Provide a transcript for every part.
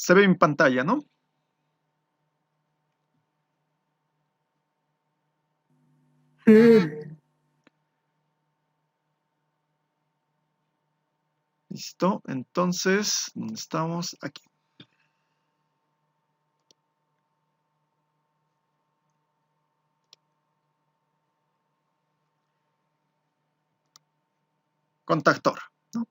Se ve en pantalla, ¿no? Sí. Listo. Entonces, ¿dónde estamos? Aquí. Contactor, ¿no?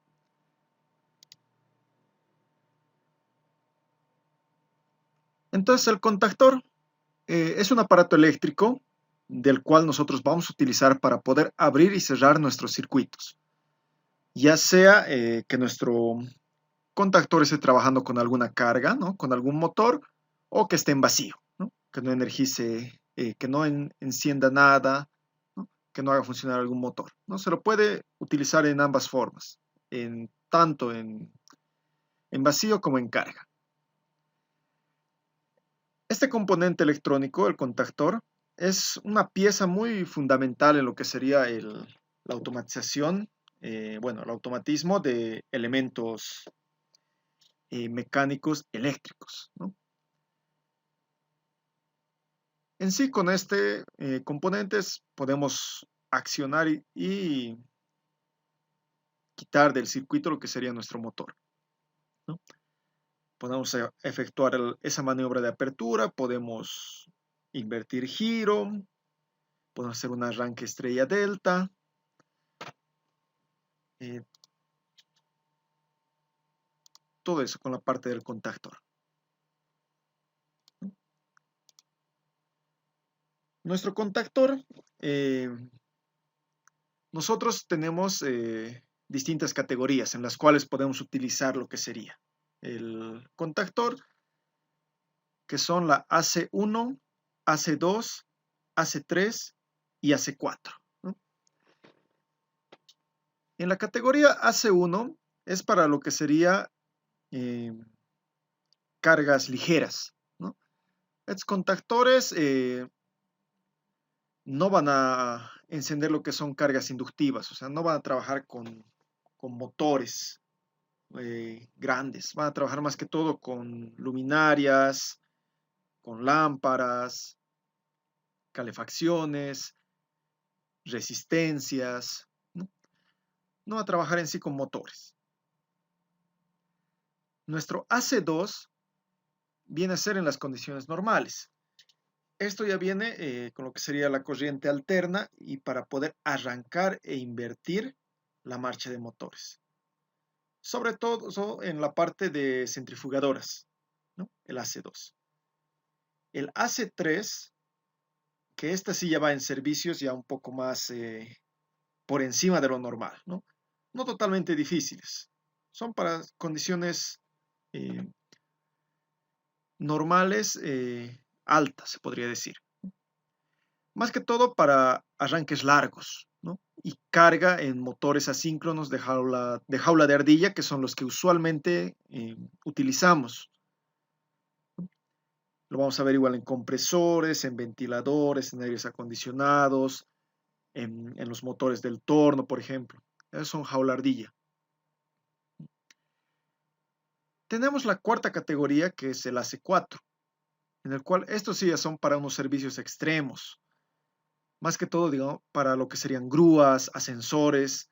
Entonces, el contactor es un aparato eléctrico del cual nosotros vamos a utilizar para poder abrir y cerrar nuestros circuitos. Ya sea que nuestro contactor esté trabajando con alguna carga, ¿no? Con algún motor, o que esté en vacío, ¿no? Que no energice, que no encienda nada, ¿no? Que no haga funcionar algún motor, ¿no? Se lo puede utilizar en ambas formas, tanto en vacío como en carga. Este componente electrónico, el contactor, es una pieza muy fundamental en lo que sería la automatización, bueno, el automatismo de elementos mecánicos eléctricos, ¿no? En sí, con este componentes podemos accionar y quitar del circuito lo que sería nuestro motor, ¿no? Podemos efectuar esa maniobra de apertura, podemos invertir giro, podemos hacer un arranque estrella delta, eh, todo eso con la parte del contactor, ¿no? Nuestro contactor, nosotros tenemos distintas categorías en las cuales podemos utilizar lo que sería el contactor, que son la AC1, AC2, AC3 y AC4, ¿no? En la categoría AC1 es para lo que sería eh, cargas ligeras, ¿no? Estos contactores no van a encender lo que son cargas inductivas, o sea, no van a trabajar con motores grandes, van a trabajar más que todo con luminarias, con lámparas, calefacciones, resistencias, ¿no? No va a trabajar en sí con motores. Nuestro AC2 viene a ser en las condiciones normales. Esto ya viene con lo que sería la corriente alterna y para poder arrancar e invertir la marcha de motores. Sobre todo en la parte de centrifugadoras, ¿no? El AC2. El AC3, que esta sí ya va en servicios ya un poco más por encima de lo normal, ¿no? No totalmente difíciles. Son para condiciones eh, normales, altas, se podría decir. Más que todo para arranques largos, ¿no? Y carga en motores asíncronos de jaula de ardilla, que son los que usualmente utilizamos. Lo vamos a ver igual en compresores, en ventiladores, en aires acondicionados, en los motores del torno, por ejemplo. Esos son jaula ardilla. Tenemos la cuarta categoría, que es el AC4, en el cual estos sí ya son para unos servicios extremos, más que todo, digamos, para lo que serían grúas, ascensores,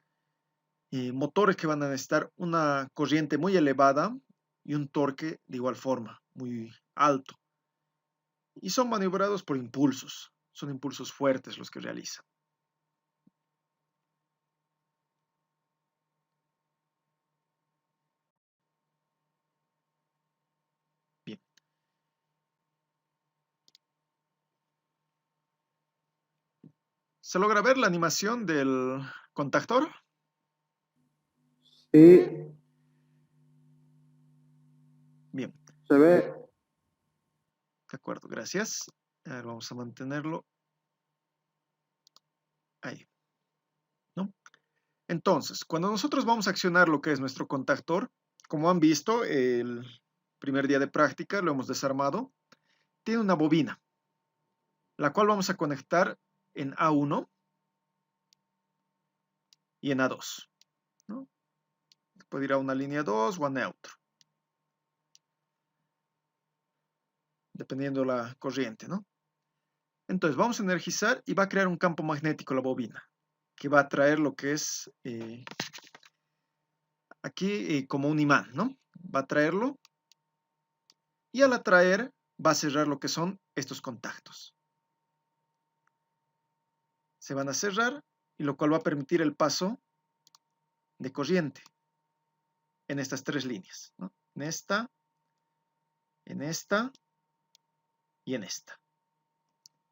motores que van a necesitar una corriente muy elevada y un torque de igual forma, muy alto. Y son maniobrados por impulsos, son impulsos fuertes los que realizan. Bien. ¿Se logra ver la animación del contactor? Sí, Bien, se ve. de acuerdo, gracias. A ver, vamos a mantenerlo ahí, ¿no? Entonces, cuando nosotros vamos a accionar lo que es nuestro contactor, como han visto, el primer día de práctica lo hemos desarmado, tiene una bobina, la cual vamos a conectar en A1 y en A2, ¿no? Puede ir a una línea 2 o a neutro. dependiendo de la corriente, ¿no? Entonces vamos a energizar y va a crear un campo magnético la bobina, que va a traer lo que es aquí como un imán, ¿no? Va a traerlo y al atraer va a cerrar lo que son estos contactos. Se van a cerrar y lo cual va a permitir el paso de corriente en estas tres líneas, ¿no? En esta y en esta,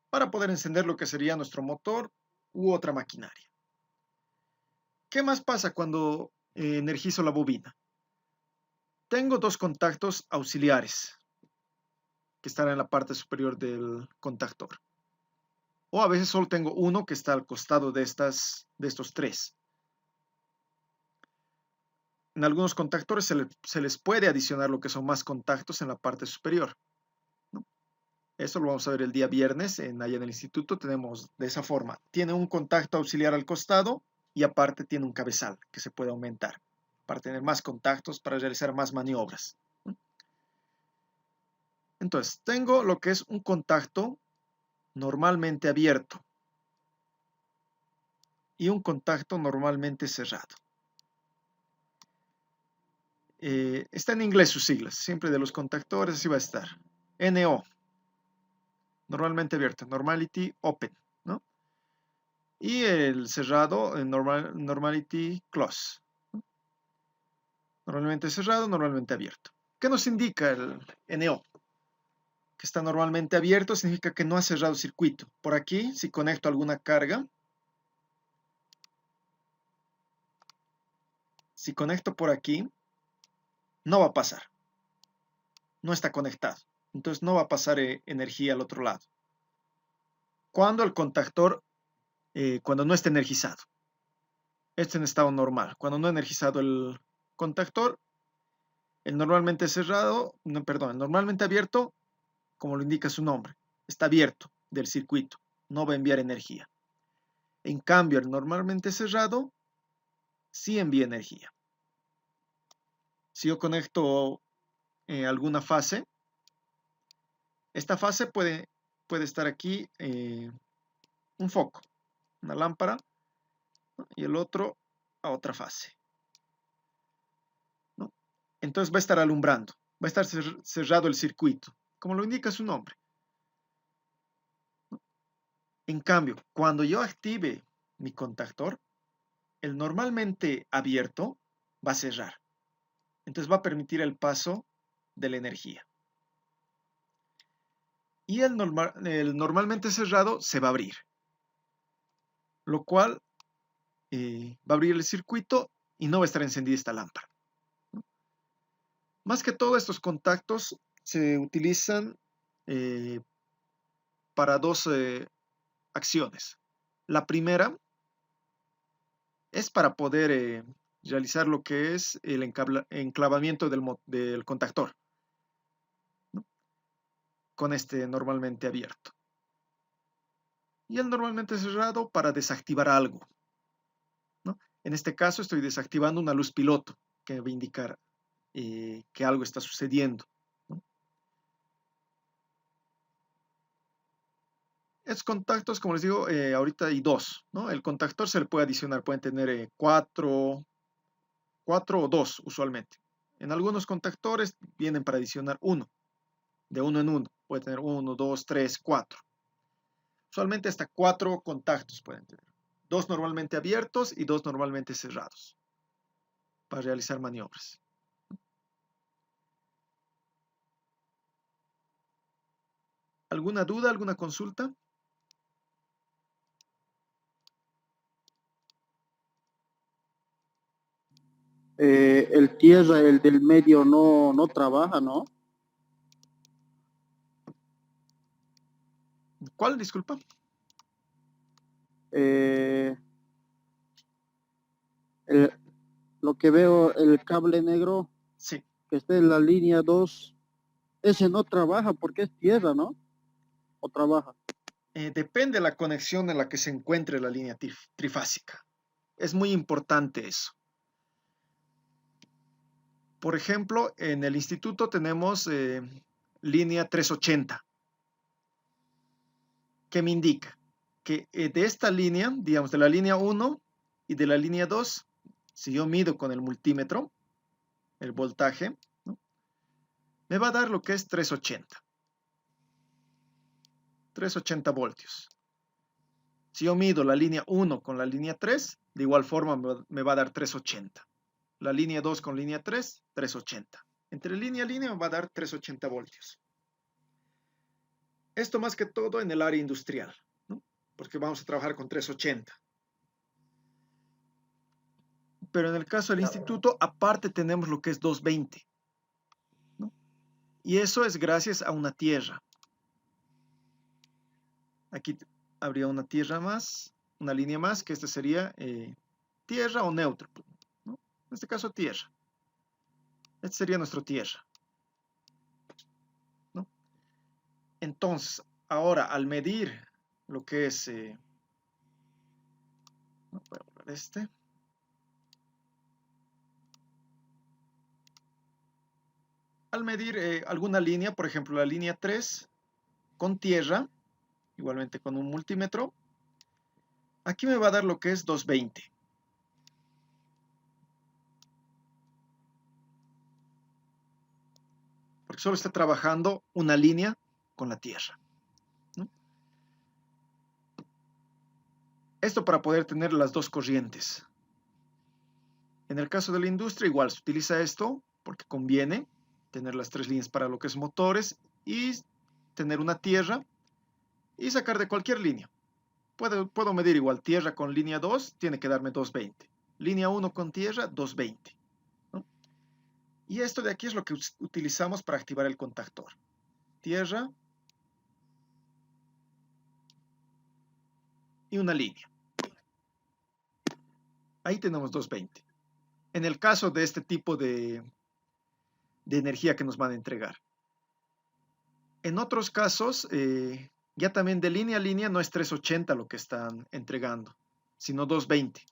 para poder encender lo que sería nuestro motor u otra maquinaria. ¿Qué más pasa cuando energizo la bobina? Tengo dos contactos auxiliares que están en la parte superior del contactor. O a veces solo tengo uno que está al costado de estos tres. En algunos contactores se les puede adicionar lo que son más contactos en la parte superior, ¿no? Eso lo vamos a ver el día viernes allá en el instituto. Tenemos de esa forma. Tiene un contacto auxiliar al costado y aparte tiene un cabezal que se puede aumentar para tener más contactos, para realizar más maniobras, ¿no? Entonces, tengo lo que es un contacto normalmente abierto y un contacto normalmente cerrado. Está en inglés sus siglas, siempre de los contactores así va a estar. NO, normalmente abierto, Normality Open, ¿no? Y el cerrado, Normality Close, ¿no? Normalmente cerrado, normalmente abierto. ¿Qué nos indica el NO? Que está normalmente abierto significa que no ha cerrado circuito. Por aquí, si conecto alguna carga, si conecto por aquí, no va a pasar. No está conectado. Entonces no va a pasar energía al otro lado. Cuando el contactor, cuando no esté energizado. Este en estado normal. Cuando no he energizado el contactor, el normalmente cerrado, no, perdón, el normalmente abierto, como lo indica su nombre, está abierto del circuito, no va a enviar energía. En cambio, el normalmente cerrado sí envía energía. Si yo conecto alguna fase, esta fase puede estar aquí un foco, una lámpara, ¿no? Y el otro a otra fase, ¿no? Entonces va a estar alumbrando, va a estar cerrado el circuito, como lo indica su nombre. En cambio, cuando yo active mi contactor, el normalmente abierto va a cerrar. Entonces va a permitir el paso de la energía. Y el normalmente cerrado se va a abrir, lo cual va a abrir el circuito y no va a estar encendida esta lámpara, ¿no? Más que todo, estos contactos se utilizan para dos acciones. La primera es para poder realizar lo que es el enclavamiento del contactor, ¿no? Con este normalmente abierto. Y el normalmente cerrado para desactivar algo, ¿no? En este caso estoy desactivando una luz piloto que me va a indicar que algo está sucediendo, ¿no? Estos contactos, como les digo, ahorita hay dos, ¿no? El contactor se le puede adicionar, pueden tener cuatro o dos usualmente. En algunos contactores vienen para adicionar uno, de uno en uno. Puede tener uno, dos, tres, cuatro. Usualmente hasta cuatro contactos pueden tener. Dos normalmente abiertos y dos normalmente cerrados para realizar maniobras. ¿Alguna duda, alguna consulta? El tierra, el del medio no trabaja, ¿no? ¿Cuál? Disculpa. Eh, el- lo que veo, el cable negro Sí. que está en la línea 2, ese no trabaja porque es tierra, ¿no? ¿O trabaja? Depende de la conexión en la que se encuentre la línea trifásica. Es muy importante eso. Por ejemplo, en el instituto tenemos línea 380. ¿Qué me indica? Que de esta línea, digamos de la línea 1 y de la línea 2, si yo mido con el multímetro, el voltaje, ¿no?, me va a dar lo que es 380. 380 voltios. Si yo mido la línea 1 con la línea 3, de igual forma me va a dar 380. La línea 2 con línea 3, 380. Entre línea y línea me va a dar 380 voltios. Esto más que todo en el área industrial, ¿no?, porque vamos a trabajar con 380. Pero en el caso del instituto, aparte tenemos lo que es 220, ¿no? Y eso es gracias a una tierra. Aquí habría una tierra más, una línea más, que esta sería tierra o neutro, ¿no? En este caso tierra. Esta sería nuestra tierra, ¿no? Entonces, ahora al medir lo que es, voy a borrar este. Al medir alguna línea, por ejemplo la línea 3 con tierra, igualmente con un multímetro, aquí me va a dar lo que es 220. Porque solo está trabajando una línea con la tierra, ¿no? Esto para poder tener las dos corrientes. En el caso de la industria, igual se utiliza esto porque conviene tener las tres líneas para lo que es motores y tener una tierra y sacar de cualquier línea. Puedo medir igual tierra con línea 2, tiene que darme 220. Línea 1 con tierra, 220, ¿no? Y esto de aquí es lo que utilizamos para activar el contactor. Tierra y una línea. Ahí tenemos 220. En el caso de este tipo de energía que nos van a entregar. En otros casos, ya también de línea a línea no es 380 lo que están entregando, sino 220.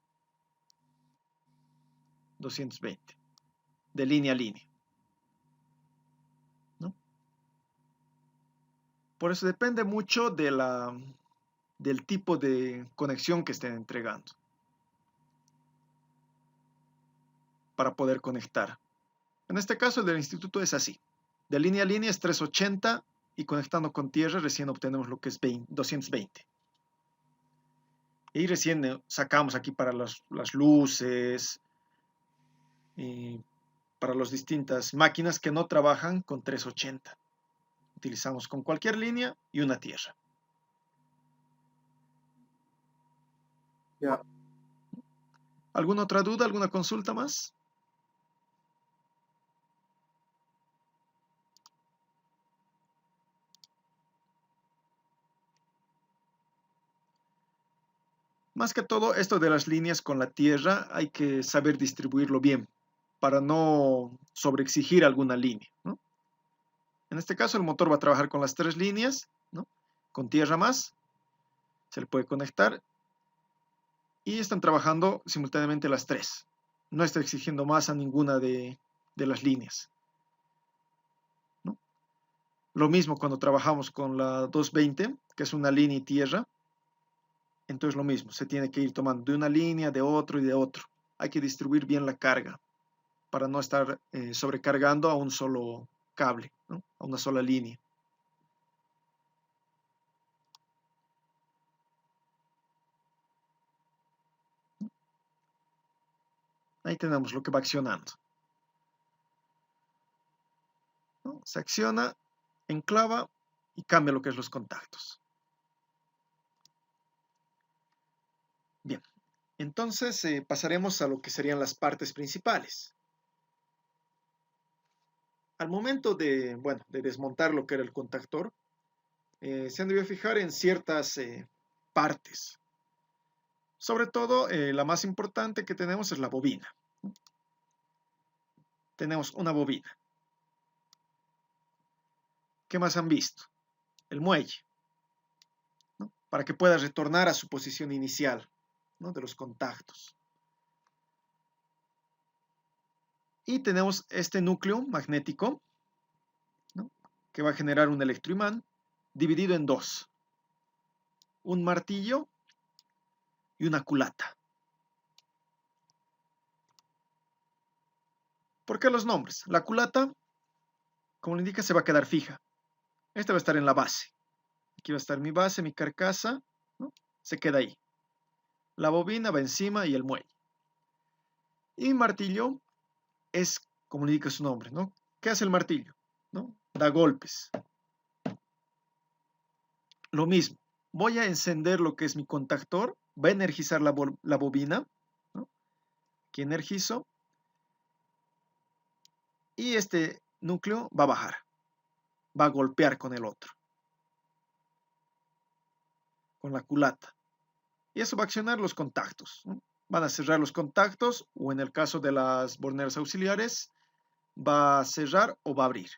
220. De línea a línea, ¿no? Por eso depende mucho del tipo de conexión que estén entregando para poder conectar. En este caso, el del instituto es así. De línea a línea es 380 y conectando con tierra recién obtenemos lo que es 220. Y recién sacamos aquí para las luces, para las distintas máquinas que no trabajan con 380. Utilizamos con cualquier línea y una tierra. Ya. ¿Alguna otra duda, alguna consulta más? Más que todo, esto de las líneas con la tierra hay que saber distribuirlo bien para no sobreexigir alguna línea, ¿no? En este caso, el motor va a trabajar con las tres líneas, ¿no? Con tierra más, se le puede conectar y están trabajando simultáneamente las tres. No está exigiendo más a ninguna de las líneas, ¿no? Lo mismo cuando trabajamos con la 220, que es una línea y tierra. Entonces lo mismo, se tiene que ir tomando de una línea, de otro y de otro. Hay que distribuir bien la carga para no estar sobrecargando a un solo cable, ¿no? A una sola línea. Ahí tenemos lo que va accionando, ¿no? Se acciona, enclava y cambia lo que es los contactos. Bien, entonces pasaremos a lo que serían las partes principales. Al momento de, bueno, de desmontar lo que era el contactor, se han debido fijar en ciertas partes. Sobre todo, la más importante que tenemos es la bobina. Tenemos una bobina. ¿Qué más han visto? El muelle, ¿no? Para que pueda retornar a su posición inicial, ¿no? De los contactos. Y tenemos este núcleo magnético, ¿no? que va a generar un electroimán dividido en dos. Un martillo y una culata. ¿Por qué los nombres? La culata, como lo indica, se va a quedar fija. Esta va a estar en la base. Aquí va a estar mi base, mi carcasa, ¿no? Se queda ahí. La bobina va encima y el muelle. Y martillo es, como le indica su nombre, ¿no? ¿Qué hace el martillo? ¿No? Da golpes. Lo mismo. Voy a encender lo que es mi contactor. Va a energizar la bobina, ¿no? Aquí energizo. Y este núcleo va a bajar. Va a golpear con el otro. Con la culata. Y eso va a accionar los contactos, ¿no? Van a cerrar los contactos o en el caso de las borneras auxiliares va a cerrar o va a abrir,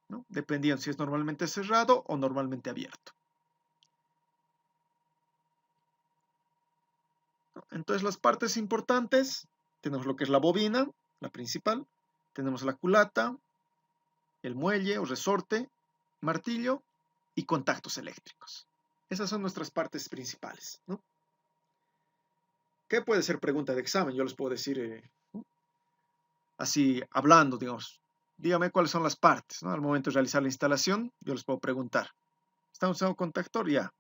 ¿no? Dependiendo si es normalmente cerrado o normalmente abierto. Entonces las partes importantes, tenemos lo que es la bobina, la principal, tenemos la culata, el muelle o resorte, martillo y contactos eléctricos. Esas son nuestras partes principales, ¿no? ¿Qué puede ser pregunta de examen? Yo les puedo decir así hablando, digamos. Dígame cuáles son las partes, ¿no? Al momento de realizar la instalación, yo les puedo preguntar. ¿Estamos usando contactor? Ya.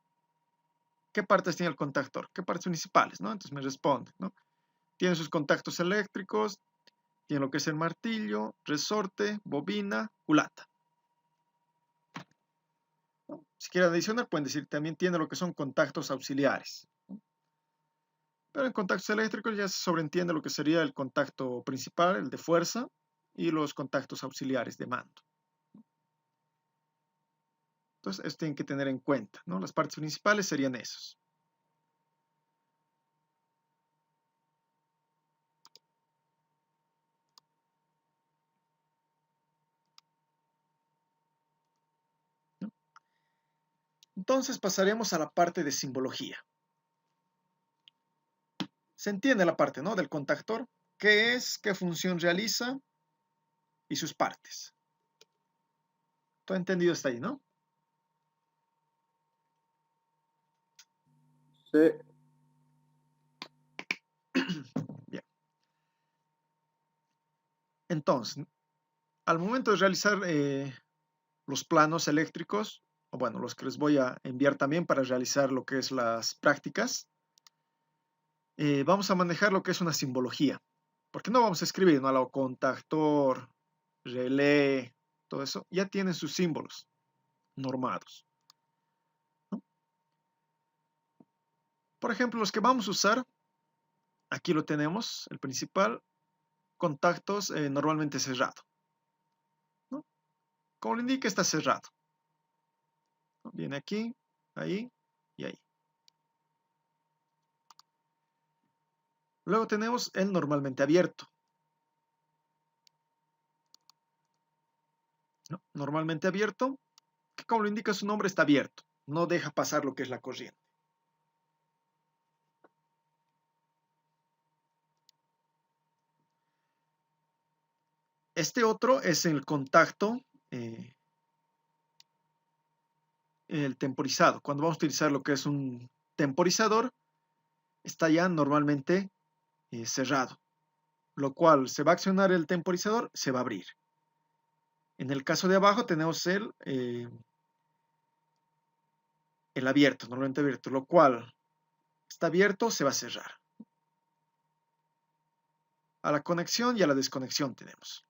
¿Qué partes tiene el contactor? ¿Qué partes principales, no? Entonces me responde, ¿no? Tiene sus contactos eléctricos, tiene lo que es el martillo, resorte, bobina, culata, ¿no? Si quieren adicionar, pueden decir también tiene lo que son contactos auxiliares, ¿no? Pero en contactos eléctricos ya se sobreentiende lo que sería el contacto principal, el de fuerza, y los contactos auxiliares de mando. Entonces, esto tienen que tener en cuenta, ¿no? Las partes principales serían esos. ¿No? Entonces pasaremos a la parte de simbología. Se entiende la parte, ¿no? Del contactor, qué es, qué función realiza y sus partes. Todo entendido está ahí, ¿no? Sí. Bien. Entonces, al momento de realizar los planos eléctricos, o bueno, los que les voy a enviar también para realizar lo que es las prácticas, vamos a manejar lo que es una simbología. Porque no vamos a escribir, ¿no? Lo contactor, relé, todo eso, ya tienen sus símbolos normados, ¿no? Por ejemplo, los que vamos a usar, aquí lo tenemos, el principal, contactos normalmente cerrado, ¿no? Como lo indica, está cerrado, ¿no? Viene aquí, ahí y ahí. Luego tenemos el normalmente abierto, ¿no? Normalmente abierto, que como lo indica su nombre, está abierto, no deja pasar lo que es la corriente. Este otro es el contacto, el temporizado. Cuando vamos a utilizar lo que es un temporizador, está ya normalmente cerrado, lo cual se va a accionar el temporizador, se va a abrir. En el caso de abajo tenemos el abierto, normalmente abierto, lo cual está abierto, se va a cerrar. A la conexión y a la desconexión tenemos.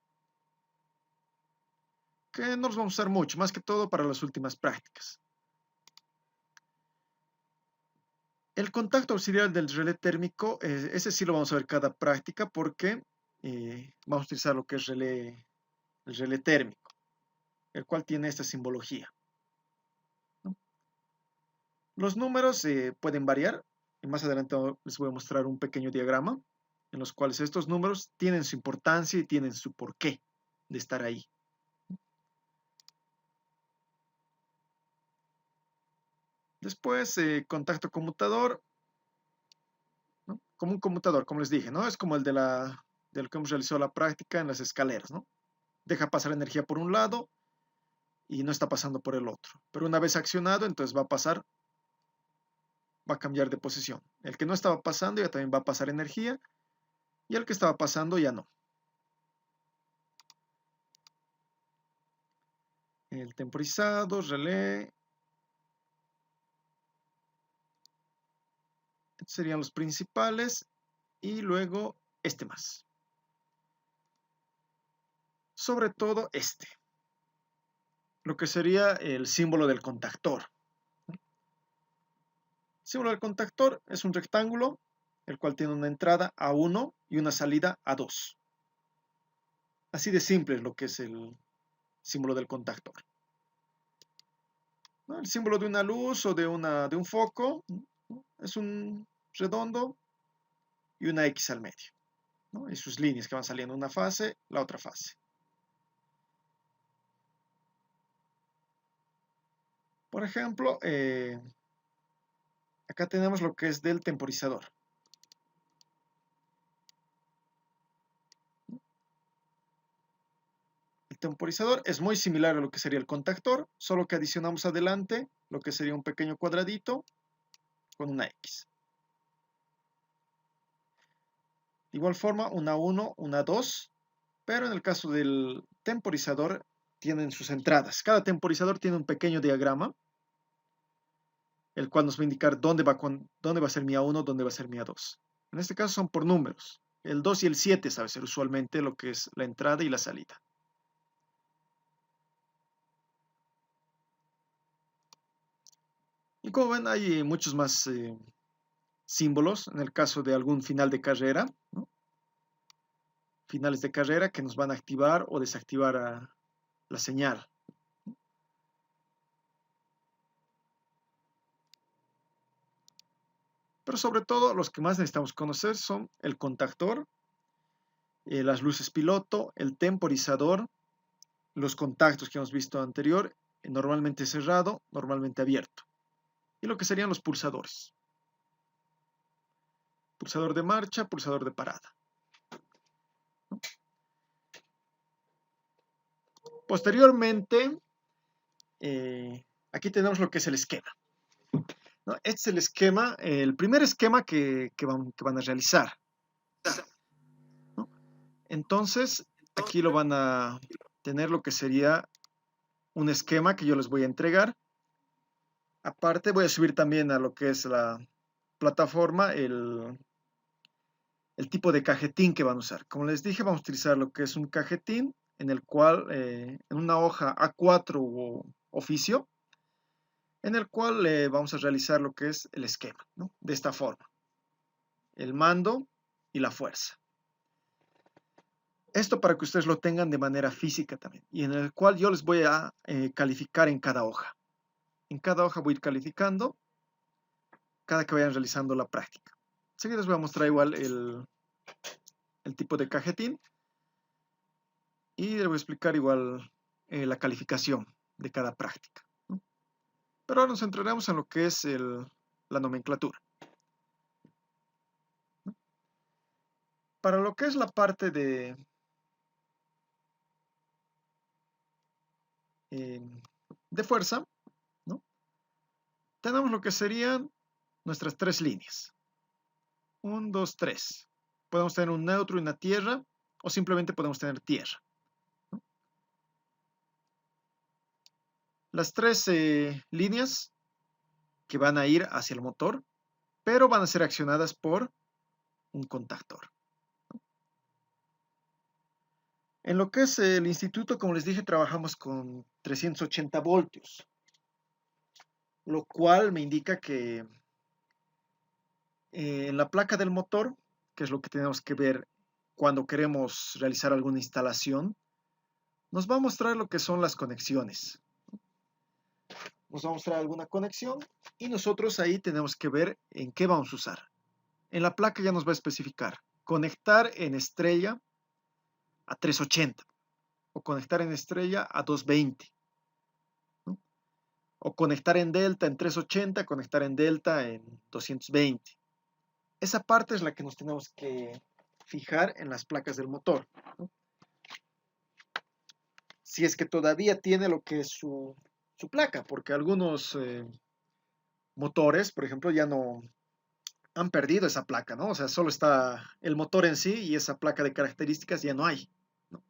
Que no los vamos a usar mucho, más que todo para las últimas prácticas. El contacto auxiliar del relé térmico, ese sí lo vamos a ver cada práctica porque vamos a utilizar lo que es el relé térmico, el cual tiene esta simbología, ¿no? Los números pueden variar, y más adelante les voy a mostrar un pequeño diagrama en los cuales estos números tienen su importancia y tienen su porqué de estar ahí. Después, contacto conmutador, ¿no? Como un conmutador, como les dije, ¿no? Es como el del que hemos realizado la práctica en las escaleras, ¿no? Deja pasar energía por un lado y no está pasando por el otro. Pero una vez accionado, entonces va a pasar, va a cambiar de posición. El que no estaba pasando ya también va a pasar energía y el que estaba pasando ya no. El temporizado, relé. Estos serían los principales y luego este más. Sobre todo este, lo que sería el símbolo del contactor. El símbolo del contactor es un rectángulo, el cual tiene una entrada A1 y una salida A2. Así de simple es lo que es el símbolo del contactor. ¿No? El símbolo de una luz o de un foco, ¿no? Es un redondo y una X al medio, ¿no? Y sus líneas que van saliendo una fase, la otra fase. Por ejemplo, acá tenemos lo que es del temporizador. El temporizador es muy similar a lo que sería el contactor, solo que adicionamos adelante lo que sería un pequeño cuadradito con una X. De igual forma, una 1, una 2, pero en el caso del temporizador tienen sus entradas. Cada temporizador tiene un pequeño diagrama, el cual nos va a indicar dónde va a ser mi A1, dónde va a ser mi A2. En este caso son por números. El 2 y el 7 sabe ser usualmente lo que es la entrada y la salida. Y como ven, hay muchos más símbolos en el caso de algún final de carrera, ¿no? Finales de carrera que nos van a activar o desactivar la señal. Pero sobre todo los que más necesitamos conocer son el contactor, las luces piloto, el temporizador, los contactos que hemos visto anterior, normalmente cerrado, normalmente abierto, y lo que serían los pulsadores. Pulsador de marcha, pulsador de parada. Posteriormente, aquí tenemos lo que es el esquema, ¿no? Este es el esquema, el primer esquema que van a realizar, ¿no? Entonces, aquí lo van a tener lo que sería un esquema que yo les voy a entregar. Aparte, voy a subir también a lo que es la plataforma el tipo de cajetín que van a usar. Como les dije, vamos a utilizar lo que es un cajetín en el cual, en una hoja A4 o oficio, en el cual vamos a realizar lo que es el esquema, ¿no? De esta forma. El mando y la fuerza. Esto para que ustedes lo tengan de manera física también, y en el cual yo les voy a calificar en cada hoja. En cada hoja voy a ir calificando cada que vayan realizando la práctica. Enseguida les voy a mostrar igual el tipo de cajetín y les voy a explicar igual la calificación de cada práctica, ¿no? Pero ahora nos centraremos en lo que es la nomenclatura, ¿no? Para lo que es la parte de fuerza, ¿no? Tenemos lo que serían nuestras tres líneas. 1, 2, 3. Podemos tener un neutro y una tierra, o simplemente podemos tener tierra, ¿no? Las tres líneas que van a ir hacia el motor, pero van a ser accionadas por un contactor. En lo que es el instituto, como les dije, trabajamos con 380 voltios, lo cual me indica que en la placa del motor, que es lo que tenemos que ver cuando queremos realizar alguna instalación, nos va a mostrar lo que son las conexiones. Nos va a mostrar alguna conexión y nosotros ahí tenemos que ver en qué vamos a usar. En la placa ya nos va a especificar conectar en estrella a 380 o conectar en estrella a 220, ¿no? O conectar en delta en 380, conectar en delta en 220. Esa parte es la que nos tenemos que fijar en las placas del motor, ¿no? si es que todavía tiene lo que es su placa, porque algunos motores, por ejemplo, ya no han perdido esa placa, ¿no? O sea, solo está el motor en sí y esa placa de características ya no hay, ¿no?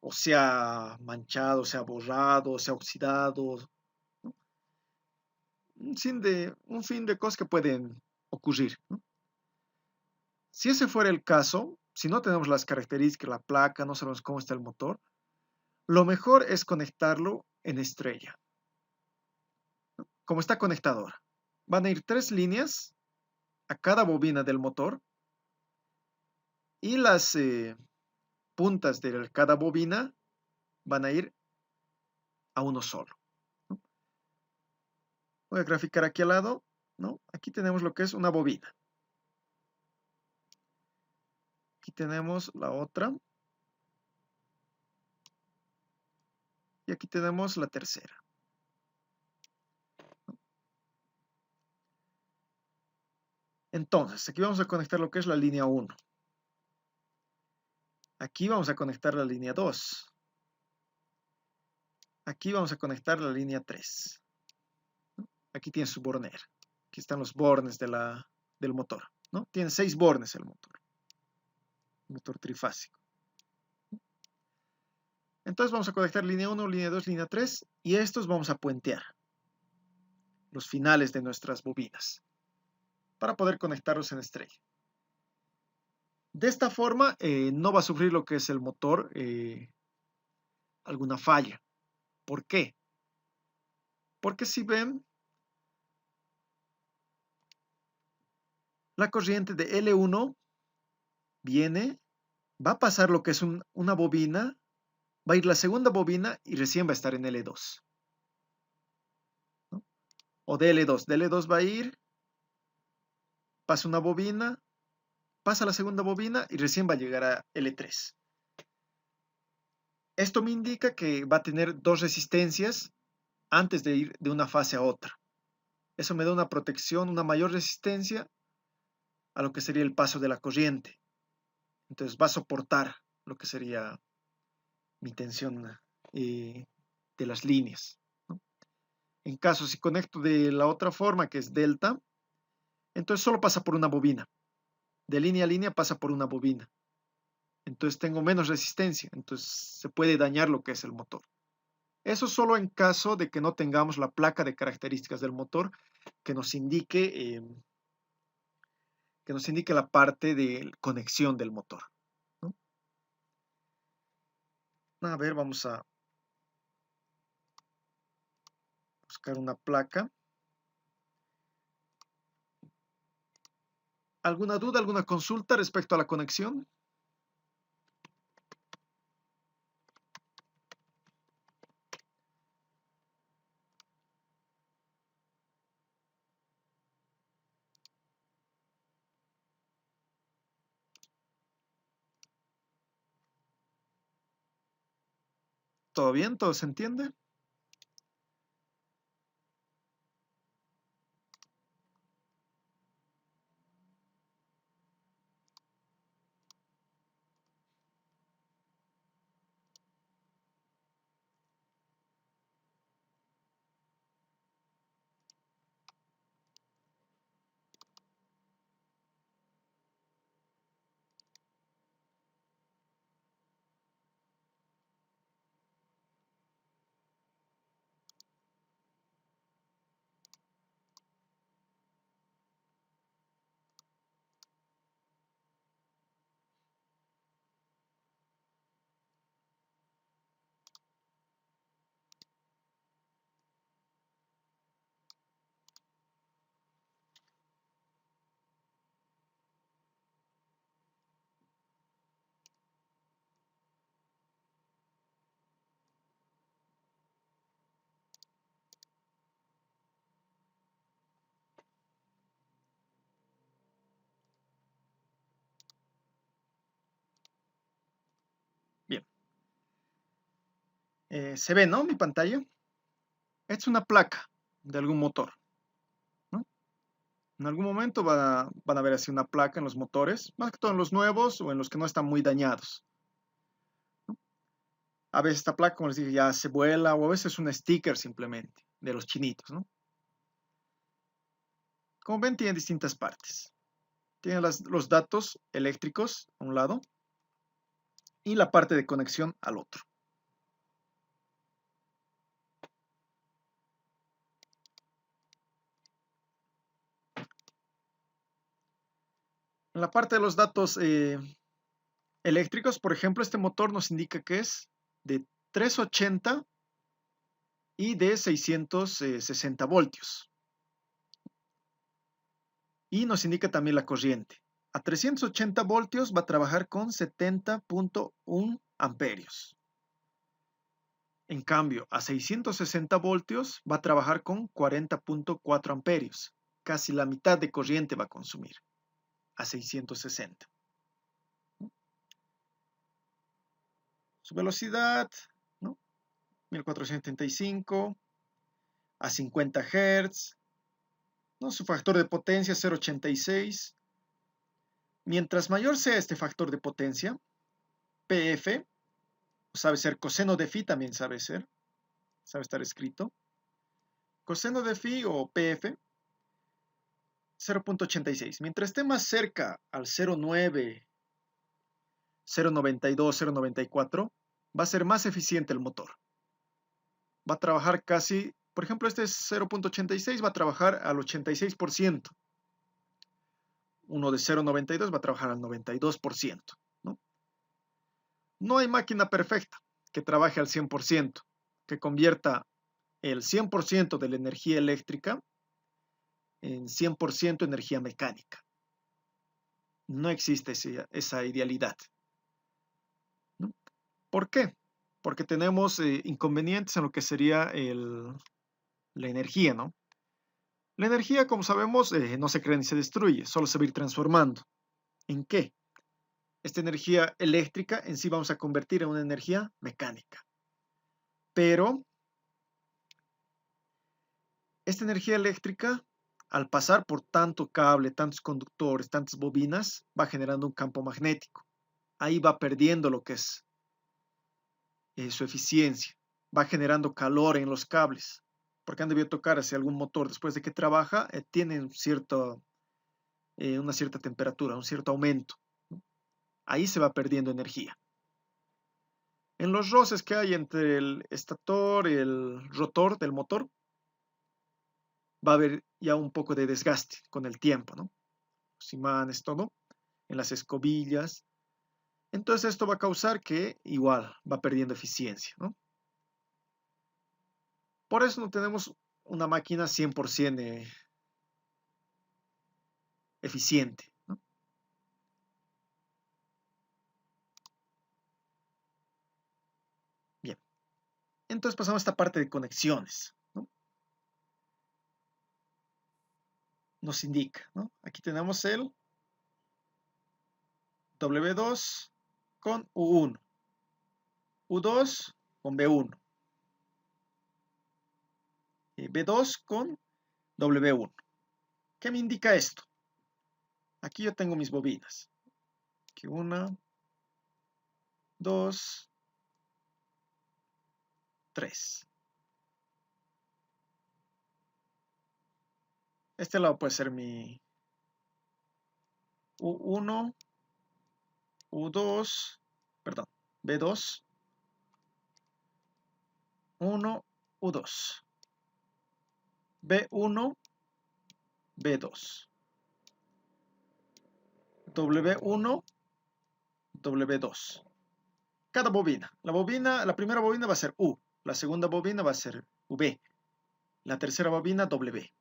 O se ha manchado, se ha borrado, se ha oxidado, ¿no? Un fin de cosas que pueden ocurrir, ¿no? Si ese fuera el caso, si no tenemos las características, la placa, no sabemos cómo está el motor, lo mejor es conectarlo en estrella, ¿no? Como está conectado ahora. Van a ir 3 líneas a cada bobina del motor y las puntas de cada bobina van a ir a uno solo, ¿no? Voy a graficar aquí al lado, ¿no? Aquí tenemos lo que es una bobina. Aquí tenemos la otra. Y aquí tenemos la tercera. Entonces, aquí vamos a conectar lo que es la línea 1. Aquí vamos a conectar la línea 2. Aquí vamos a conectar la línea 3. Aquí tiene su bornera. Aquí están los bornes del motor, ¿no? Tiene 6 bornes el motor trifásico. Entonces vamos a conectar línea 1, línea 2, línea 3 y estos vamos a puentear los finales de nuestras bobinas para poder conectarlos en estrella. De esta forma no va a sufrir lo que es el motor alguna falla. ¿Por qué? Porque si ven, la corriente de L1 viene, va a pasar lo que es una bobina, va a ir la segunda bobina y recién va a estar en L2, ¿no? O de L2 va a ir, pasa una bobina, pasa la segunda bobina y recién va a llegar a L3. Esto me indica que va a tener 2 resistencias antes de ir de una fase a otra. Eso me da una protección, una mayor resistencia a lo que sería el paso de la corriente. Entonces va a soportar lo que sería mi tensión de las líneas, ¿no? En caso, si conecto de la otra forma, que es delta, entonces solo pasa por una bobina. De línea a línea pasa por una bobina. Entonces tengo menos resistencia, entonces se puede dañar lo que es el motor. Eso solo en caso de que no tengamos la placa de características del motor que nos indique la parte de conexión del motor, ¿no? A ver, vamos a buscar una placa. ¿Alguna duda, alguna consulta respecto a la conexión? ¿Todo bien? ¿Todo se entiende? Bien. Se ve, ¿no? Mi pantalla. Es una placa de algún motor, ¿no? En algún momento van a ver así una placa en los motores, más que todo en los nuevos o en los que no están muy dañados, ¿no? A veces esta placa, como les dije, ya se vuela o a veces es un sticker simplemente de los chinitos, ¿no? Como ven, tiene distintas partes. Tiene los datos eléctricos a un lado y la parte de conexión al otro. En la parte de los datos eléctricos, por ejemplo, este motor nos indica que es de 380 y de 660 voltios. Y nos indica también la corriente. A 380 voltios va a trabajar con 70.1 amperios. En cambio, a 660 voltios va a trabajar con 40.4 amperios. Casi la mitad de corriente va a consumir a 660. Su velocidad, ¿no? 1475 a 50 Hz, ¿no? Su factor de potencia 0.86. Mientras mayor sea este factor de potencia, PF, sabe ser coseno de phi, también sabe estar escrito. Coseno de phi o PF, 0.86. Mientras esté más cerca al 0.9, 0.92, 0.94, va a ser más eficiente el motor. Va a trabajar casi, por ejemplo, este es 0.86, va a trabajar al 86%. Uno de 0.92 va a trabajar al 92%, ¿no? No hay máquina perfecta que trabaje al 100%, que convierta el 100% de la energía eléctrica en 100% energía mecánica. No existe esa idealidad, ¿no? ¿Por qué? Porque tenemos inconvenientes en lo que sería la energía, ¿no? La energía, como sabemos, no se crea ni se destruye, solo se va a ir transformando. ¿En qué? Esta energía eléctrica en sí vamos a convertir en una energía mecánica. Pero esta energía eléctrica, al pasar por tanto cable, tantos conductores, tantas bobinas, va generando un campo magnético. Ahí va perdiendo lo que es su eficiencia. Va generando calor en los cables. Porque han debido tocar hacia algún motor después de que trabaja, tienen una cierta temperatura, un cierto aumento. Ahí se va perdiendo energía. En los roces que hay entre el estator y el rotor del motor, va a haber ya un poco de desgaste con el tiempo, ¿no? Los imanes, todo, en las escobillas. Entonces esto va a causar que igual va perdiendo eficiencia, ¿no? Por eso no tenemos una máquina 100% eficiente, ¿no? Bien, entonces pasamos a esta parte de conexiones, ¿no? Nos indica, ¿no? Aquí tenemos el W2 con U1, U2 con B1, B2 con W1. ¿Qué me indica esto? Aquí yo tengo mis bobinas. Aquí 1, 2, 3. Este lado puede ser mi U1, U2, perdón, B2, 1, U2, B1, B2, W1, W2. Cada bobina. La primera bobina va a ser U, la segunda bobina va a ser V, la tercera bobina W.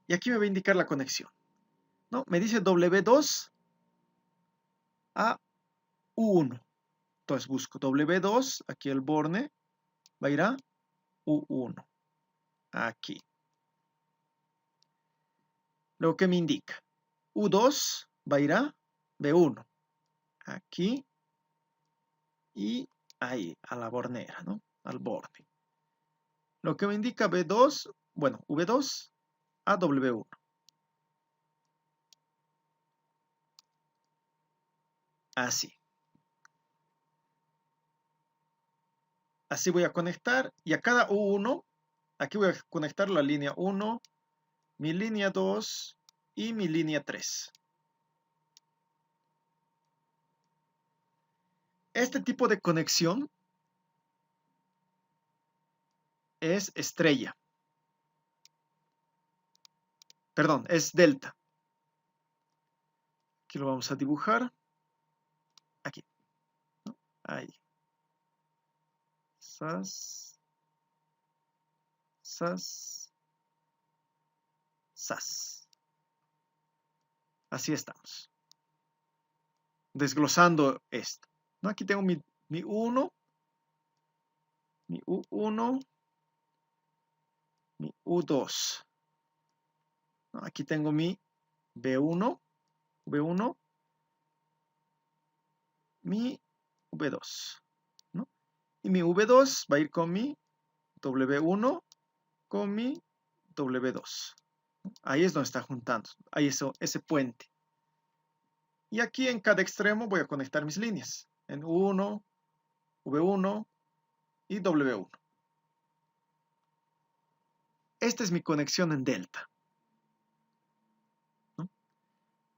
Y aquí me va a indicar la conexión, ¿no? Me dice W2 a U1. Entonces busco W2, aquí el borne, va a ir a U1, aquí. Luego, ¿qué me indica? U2 va a ir a B1, aquí y ahí, a la bornera, ¿no? Al borde. Lo que me indica B2, bueno, V2 a W1. Así. Así voy a conectar y a cada U1, aquí voy a conectar la línea 1, mi línea 2 y mi línea 3. Este tipo de conexión es estrella. Perdón, es delta. Aquí lo vamos a dibujar. Aquí. ¿No? Ahí. Sas. Sas. Sas. Así estamos. Desglosando esto. ¿No? Aquí tengo mi U1, mi U1, mi U2. ¿No? Aquí tengo mi B1, V1, mi V2. ¿No? Y mi V2 va a ir con mi W1 con mi W2. Ahí es donde está juntando. Ahí es ese puente. Y aquí en cada extremo voy a conectar mis líneas. En U1, V1 y W1. Esta es mi conexión en delta. ¿No?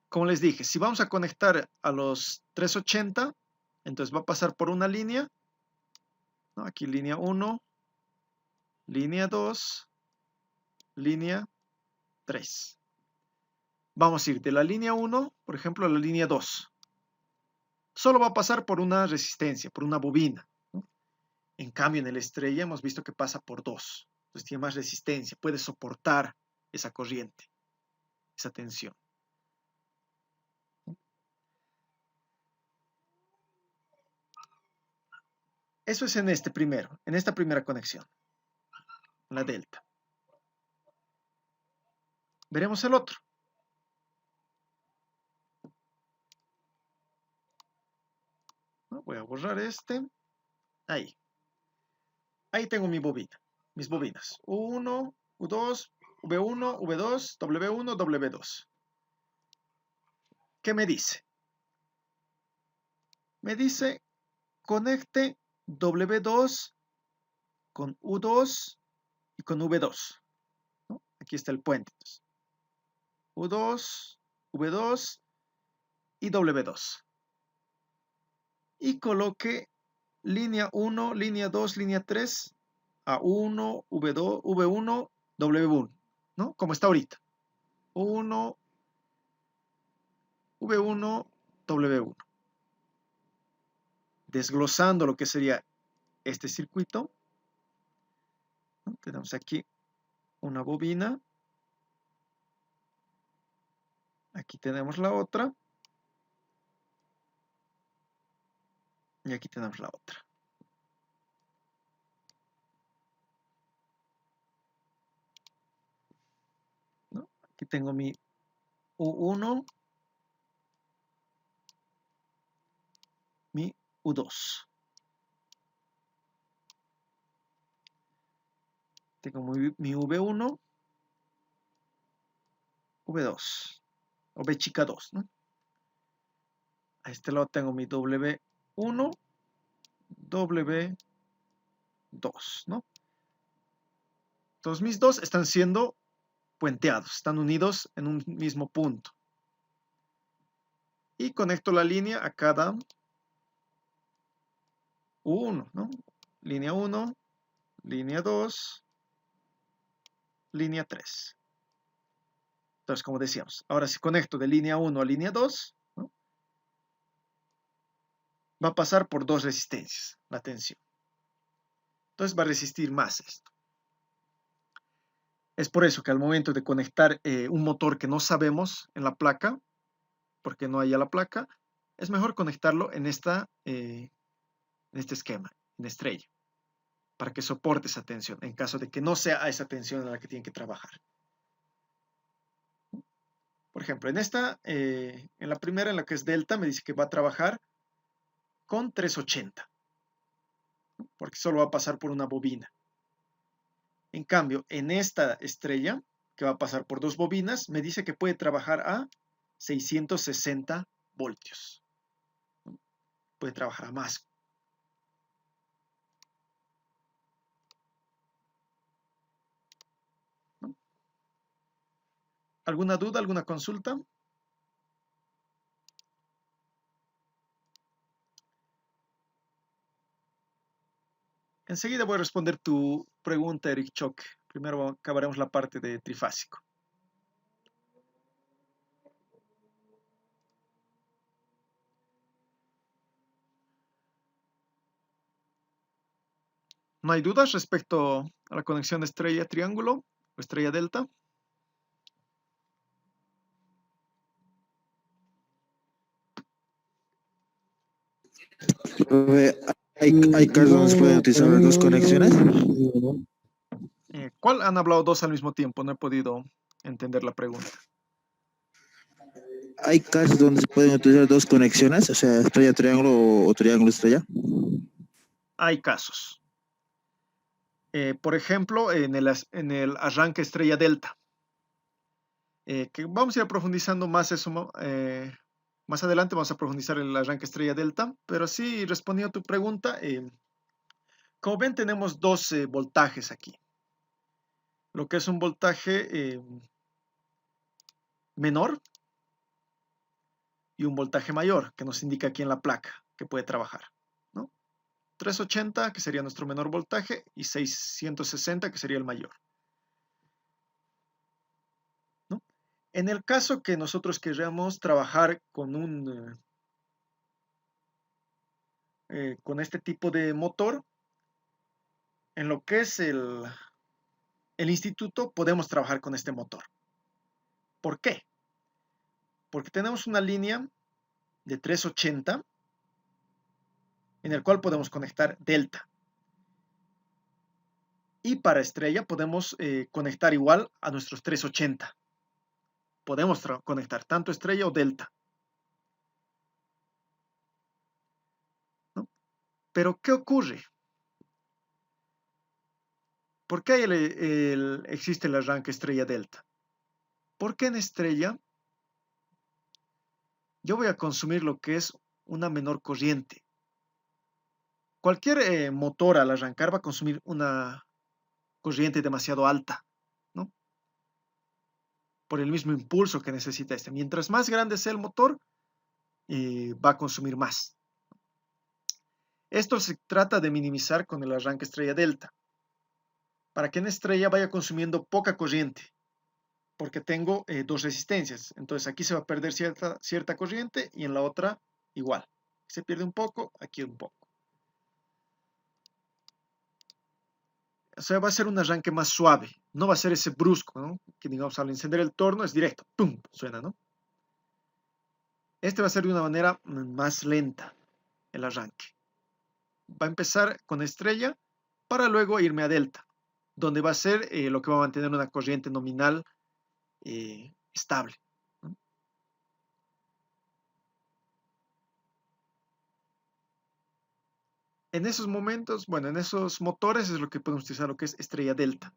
Como les dije, si vamos a conectar a los 380, entonces va a pasar por una línea. ¿No? Aquí línea 1, línea 2, línea 3. Vamos a ir de la línea 1, por ejemplo, a la línea 2. Solo va a pasar por una resistencia, por una bobina. ¿No? En cambio, en el estrella hemos visto que pasa por 2. Entonces tiene más resistencia, puede soportar esa corriente, esa tensión. Eso es en este primero, en esta primera conexión, la delta. Veremos el otro. ¿No? Voy a borrar este. Ahí. Ahí tengo mi bobina, mis bobinas. U1, U2, V1, V2, W1, W2. ¿Qué me dice? Me dice conecte W2 con U2 y con V2. ¿No? Aquí está el puente. U2, V2 y W2. Y coloque línea 1, línea 2, línea 3 a 1, V2, V1, W1, ¿no? Como está ahorita. 1, V1, W1. Desglosando lo que sería este circuito, ¿no? Tenemos aquí una bobina. Aquí tenemos la otra. Y aquí tenemos la otra. ¿No? Aquí tengo mi U1, mi U2. Tengo mi V1, V2, o V chica 2, ¿no? A este lado tengo mi W1, W2, ¿no? Entonces mis dos están siendo puenteados, están unidos en un mismo punto. Y conecto la línea a cada U1, ¿no? Línea 1, línea 2, línea 3. Entonces, como decíamos, ahora si conecto de línea 1 a línea 2, ¿no? Va a pasar por dos resistencias, la tensión. Entonces va a resistir más esto. Es por eso que al momento de conectar un motor que no sabemos en la placa, porque no haya la placa, es mejor conectarlo en este esquema, en estrella, para que soporte esa tensión, en caso de que no sea a esa tensión en la que tienen que trabajar. Por ejemplo, en la primera, en la que es delta, me dice que va a trabajar con 380, porque solo va a pasar por una bobina. En cambio, en esta estrella, que va a pasar por dos bobinas, me dice que puede trabajar a 660 voltios. Puede trabajar a más. ¿Alguna duda, alguna consulta? Enseguida voy a responder tu pregunta, Eric Choque. Primero acabaremos la parte de trifásico. ¿No hay dudas respecto a la conexión estrella-triángulo o estrella-delta? ¿Hay casos donde se pueden utilizar las dos conexiones? ¿Cuál han hablado dos al mismo tiempo? No he podido entender la pregunta. ¿Hay casos donde se pueden utilizar dos conexiones, o sea, estrella-triángulo o triángulo-estrella? Hay casos. Por ejemplo, en el arranque estrella-delta. Que vamos a ir profundizando más eso, más adelante vamos a profundizar en el arranque estrella-delta, pero sí, respondiendo a tu pregunta, como ven tenemos dos voltajes aquí. Lo que es un voltaje menor y un voltaje mayor, que nos indica aquí en la placa que puede trabajar, ¿no? 380, que sería nuestro menor voltaje, y 660, que sería el mayor, ¿no? En el caso que nosotros queramos trabajar con con este tipo de motor, en lo que es el instituto podemos trabajar con este motor. ¿Por qué? Porque tenemos una línea de 380 en el cual podemos conectar delta. Y para estrella podemos conectar igual a nuestros 380. Podemos conectar tanto estrella o delta, ¿no? Pero ¿qué ocurre? ¿Por qué existe el arranque estrella-delta? Porque en estrella yo voy a consumir lo que es una menor corriente. Cualquier motor al arrancar va a consumir una corriente demasiado alta, ¿no? Por el mismo impulso que necesita este. Mientras más grande sea el motor, va a consumir más. Esto se trata de minimizar con el arranque estrella-delta, para que en estrella vaya consumiendo poca corriente, porque tengo dos resistencias. Entonces aquí se va a perder cierta corriente y en la otra igual. Se pierde un poco, aquí un poco. O sea, va a ser un arranque más suave, no va a ser ese brusco, ¿no? Que digamos al encender el torno es directo, ¡pum! Suena, ¿no? Este va a ser de una manera más lenta el arranque. Va a empezar con estrella para luego irme a delta, donde va a ser lo que va a mantener una corriente nominal estable, ¿no? En esos momentos, bueno, en esos motores es lo que podemos utilizar lo que es estrella delta.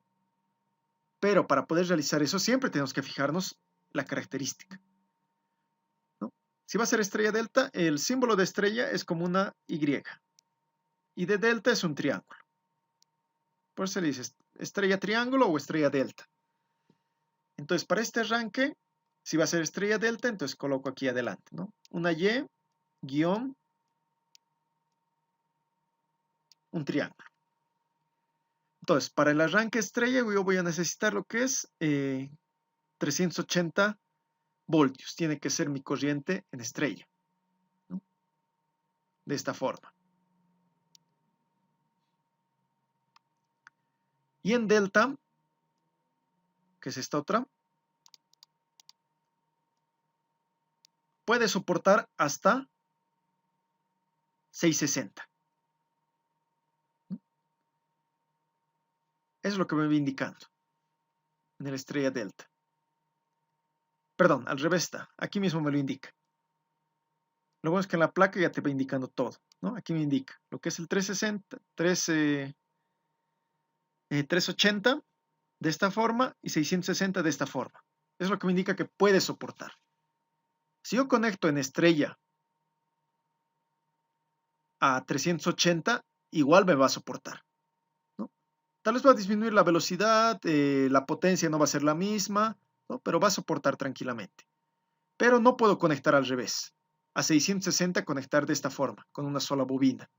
Pero para poder realizar eso siempre tenemos que fijarnos la característica, ¿no? Si va a ser estrella delta, el símbolo de estrella es como una Y y de delta es un triángulo. Por eso se dice estrella triángulo o estrella delta. Entonces, para este arranque, si va a ser estrella delta, entonces coloco aquí adelante, ¿no? Una Y, guión, un triángulo. Entonces, para el arranque estrella yo voy a necesitar lo que es 380 voltios. Tiene que ser mi corriente en estrella, ¿no? De esta forma. Y en delta, que es esta otra, puede soportar hasta 660. Eso es lo que me va indicando en el estrella delta. Perdón, al revés está. Aquí mismo me lo indica. Lo bueno es que en la placa ya te va indicando todo, ¿no? Aquí me indica lo que es el 360, 380 de esta forma y 660 de esta forma. Es lo que me indica que puede soportar. Si yo conecto en estrella a 380, igual me va a soportar, ¿no? Tal vez va a disminuir la velocidad, la potencia no va a ser la misma, ¿no? Pero va a soportar tranquilamente. Pero no puedo conectar al revés. A 660 conectar de esta forma, con una sola bobina.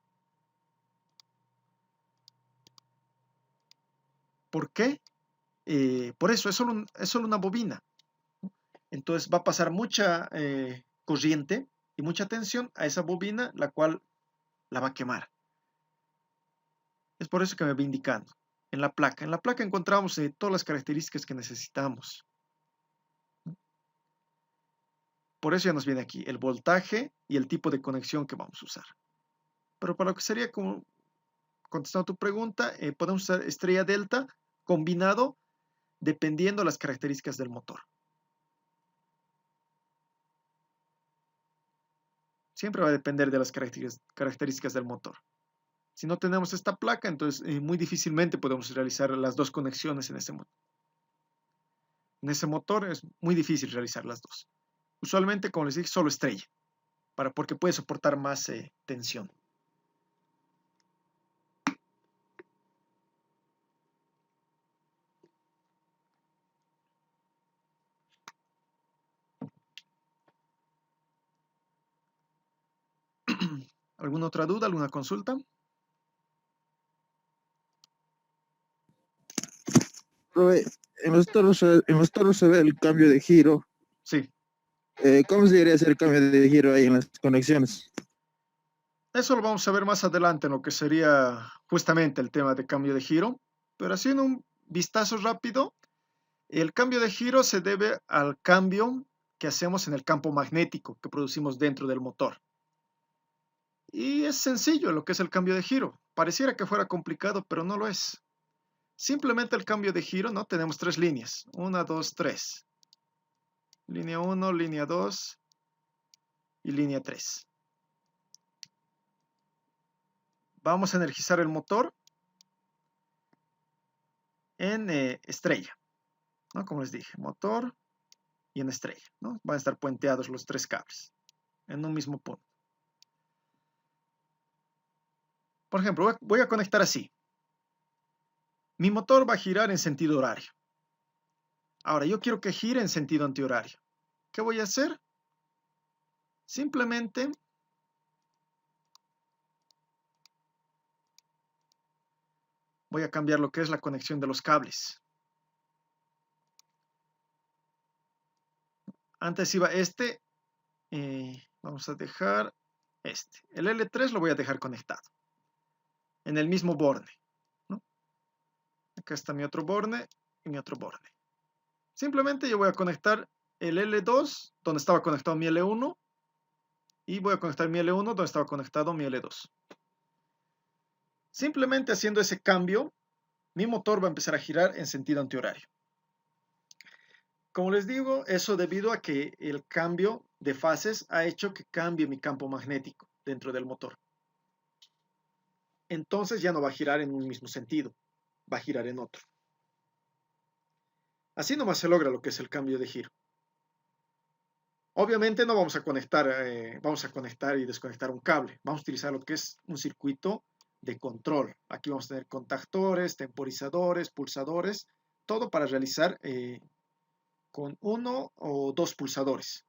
¿Por qué? Por eso, es solo una bobina. Entonces va a pasar mucha corriente y mucha tensión a esa bobina, la cual la va a quemar. Es por eso que me va indicando. En la placa encontramos todas las características que necesitamos. Por eso ya nos viene aquí el voltaje y el tipo de conexión que vamos a usar. Pero para lo que sería como contestando tu pregunta, podemos usar estrella delta combinado dependiendo de las características del motor. Siempre va a depender de las características del motor. Si no tenemos esta placa, entonces muy difícilmente podemos realizar las dos conexiones en ese motor. En ese motor es muy difícil realizar las dos. Usualmente, como les dije, solo estrella, porque puede soportar más tensión. ¿Alguna otra duda? ¿Alguna consulta? Profe, en los toros se ve el cambio de giro. Sí. ¿Cómo se debería hacer el cambio de giro ahí en las conexiones? Eso lo vamos a ver más adelante en lo que sería justamente el tema de cambio de giro. Pero haciendo un vistazo rápido, el cambio de giro se debe al cambio que hacemos en el campo magnético que producimos dentro del motor. Y es sencillo lo que es el cambio de giro. Pareciera que fuera complicado, pero no lo es. Simplemente el cambio de giro, ¿no? Tenemos tres líneas. 1, 2, 3. Línea 1, línea 2 y línea 3. Vamos a energizar el motor en estrella, ¿no? Como les dije, motor y en estrella, ¿no? Van a estar puenteados los tres cables en un mismo punto. Por ejemplo, voy a conectar así. Mi motor va a girar en sentido horario. Ahora, yo quiero que gire en sentido antihorario. ¿Qué voy a hacer? Simplemente voy a cambiar lo que es la conexión de los cables. Antes iba este, vamos a dejar este. El L3 lo voy a dejar conectado en el mismo borne, ¿no? Acá está mi otro borne y mi otro borne. Simplemente yo voy a conectar el L2 donde estaba conectado mi L1 y voy a conectar mi L1 donde estaba conectado mi L2. Simplemente haciendo ese cambio, mi motor va a empezar a girar en sentido antihorario. Como les digo, eso debido a que el cambio de fases ha hecho que cambie mi campo magnético dentro del motor. Entonces ya no va a girar en un mismo sentido, va a girar en otro. Así nomás se logra lo que es el cambio de giro. Obviamente no vamos a conectar y desconectar un cable. Vamos a utilizar lo que es un circuito de control. Aquí vamos a tener contactores, temporizadores, pulsadores, todo para realizar con 1 o 2 pulsadores.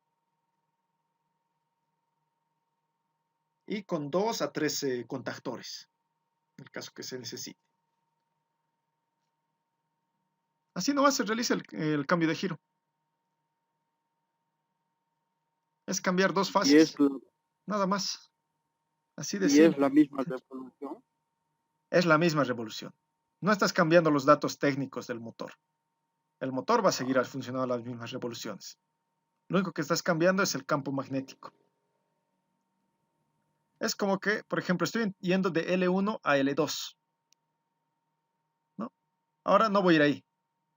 Y con 2 a 3 contactores, en el caso que se necesite. Así nomás se realiza el cambio de giro. Es cambiar dos Y es, fases, nada más. Así de y es la simple. misma revolución. Es la misma revolución. No estás cambiando los datos técnicos del motor. El motor va a seguir funcionando a las mismas revoluciones. Lo único que estás cambiando es el campo magnético. Es como que, por ejemplo, estoy yendo de L1 a L2, ¿no? Ahora no voy a ir ahí.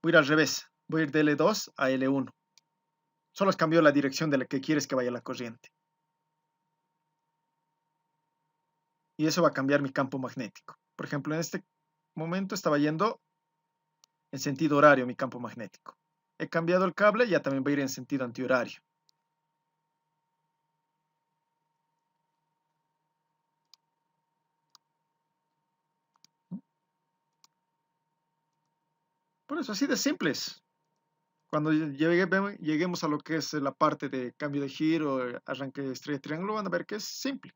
Voy a ir al revés. Voy a ir de L2 a L1. Solo has cambiado la dirección de la que quieres que vaya la corriente. Y eso va a cambiar mi campo magnético. Por ejemplo, en este momento estaba yendo en sentido horario mi campo magnético. He cambiado el cable y ya también va a ir en sentido antihorario. Por eso, así de simples. Cuando lleguemos a lo que es la parte de cambio de giro, arranque de estrella triángulo, van a ver que es simple.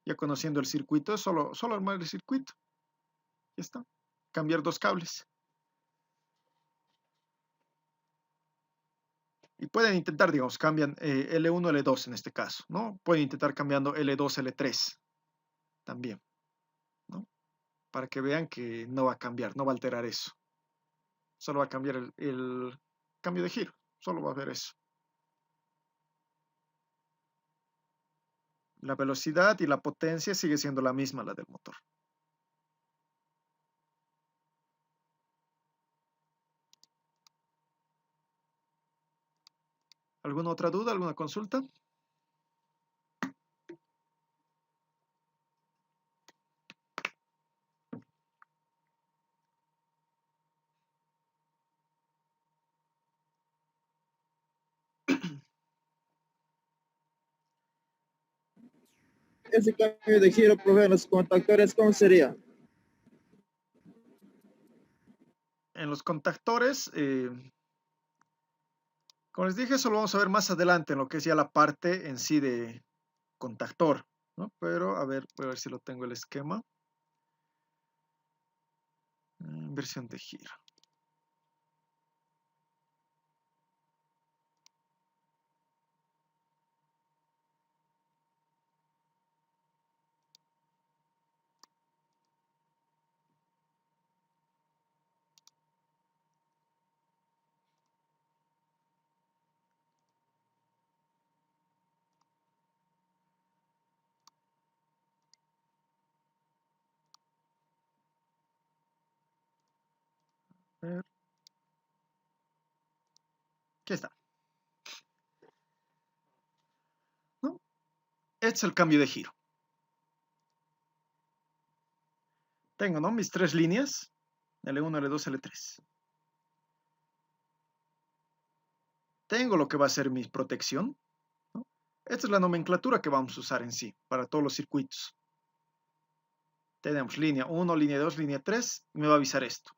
Ya conociendo el circuito, solo armar el circuito. Ya está. Cambiar dos cables. Y pueden intentar, digamos, cambian L1, L2 en este caso, ¿no? Pueden intentar cambiando L2, L3 también, ¿no? Para que vean que no va a cambiar, no va a alterar eso. Solo va a cambiar el cambio de giro. Solo va a ver eso. La velocidad y la potencia sigue siendo la misma, la del motor. ¿Alguna otra duda? ¿Alguna consulta? Ese cambio de giro, profe, en los contactores, ¿cómo sería? En los contactores, como les dije, eso lo vamos a ver más adelante en lo que es ya la parte en sí de contactor, ¿no? Pero, a ver, voy a ver si lo tengo el esquema. Inversión de giro. A ver. Aquí está, ¿no? Este es el cambio de giro. Tengo, ¿no? Mis tres líneas, L1, L2, L3. Tengo lo que va a ser mi protección, ¿no? Esta es la nomenclatura que vamos a usar en sí, para todos los circuitos. Tenemos línea 1, línea 2, línea 3, y me va a avisar esto.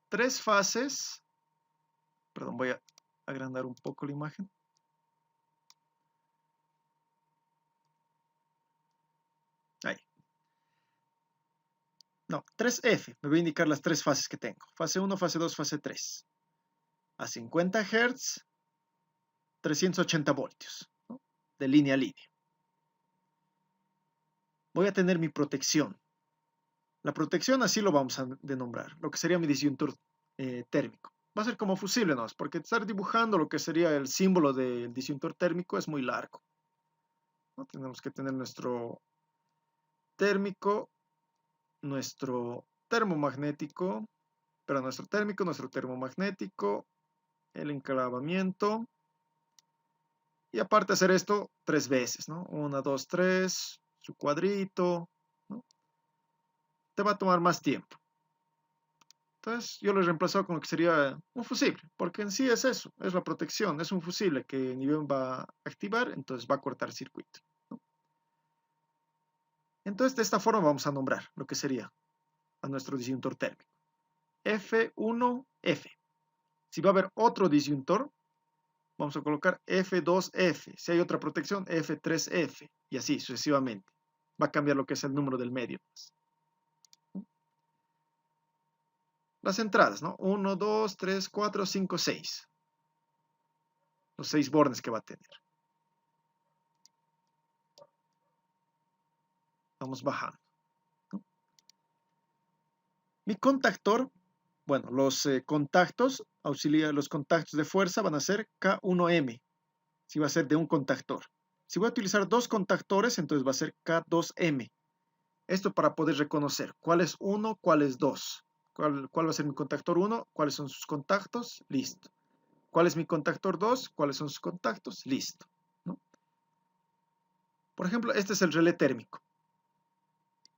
Tres fases, perdón, voy a agrandar un poco la imagen. Ahí. No, 3F, me va a indicar las tres fases que tengo. Fase 1, fase 2, fase 3. A 50 Hz, 380 voltios, ¿no? De línea a línea. Voy a tener mi protección. La protección así lo vamos a denombrar, lo que sería mi disyuntor térmico. Va a ser como fusible, ¿no? Porque estar dibujando lo que sería el símbolo del disyuntor térmico es muy largo, ¿no? Tenemos que tener nuestro térmico, nuestro termomagnético, pero nuestro térmico, nuestro termomagnético, el enclavamiento, y aparte hacer esto tres veces, ¿no? 1, 2, 3, su cuadrito, ¿no? Te va a tomar más tiempo. Entonces yo lo he reemplazado con lo que sería un fusible, porque en sí es eso, es la protección, es un fusible que ni bien va a activar, entonces va a cortar circuito, ¿no? Entonces de esta forma vamos a nombrar lo que sería a nuestro disyuntor térmico. F1F. Si va a haber otro disyuntor, vamos a colocar F2F. Si hay otra protección, F3F. Y así sucesivamente. Va a cambiar lo que es el número del medio. Las entradas, ¿no? 1, 2, 3, 4, 5, 6. Los 6 bornes que va a tener. Vamos bajando, ¿no? Mi contactor, bueno, los contactos los contactos de fuerza van a ser K1M. Si va a ser de un contactor. Si voy a utilizar dos contactores, entonces va a ser K2M. Esto para poder reconocer cuál es 1, cuál es 2. ¿Cuál va a ser mi contactor 1? ¿Cuáles son sus contactos? Listo. ¿Cuál es mi contactor 2? ¿Cuáles son sus contactos? Listo, ¿no? Por ejemplo, este es el relé térmico.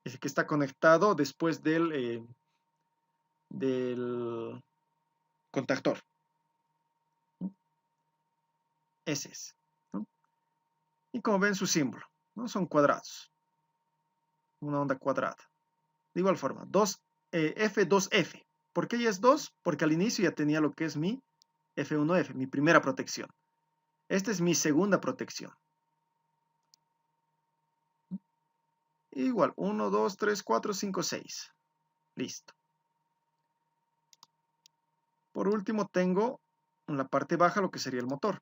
Es el que está conectado después del contactor. Ese es, ¿no? Y como ven su símbolo, ¿no? Son cuadrados. Una onda cuadrada. De igual forma, F2F. ¿Por qué ya es 2? Porque al inicio ya tenía lo que es mi F1F, mi primera protección. Esta es mi segunda protección. Igual, 1, 2, 3, 4, 5, 6. Listo. Por último, tengo en la parte baja lo que sería el motor.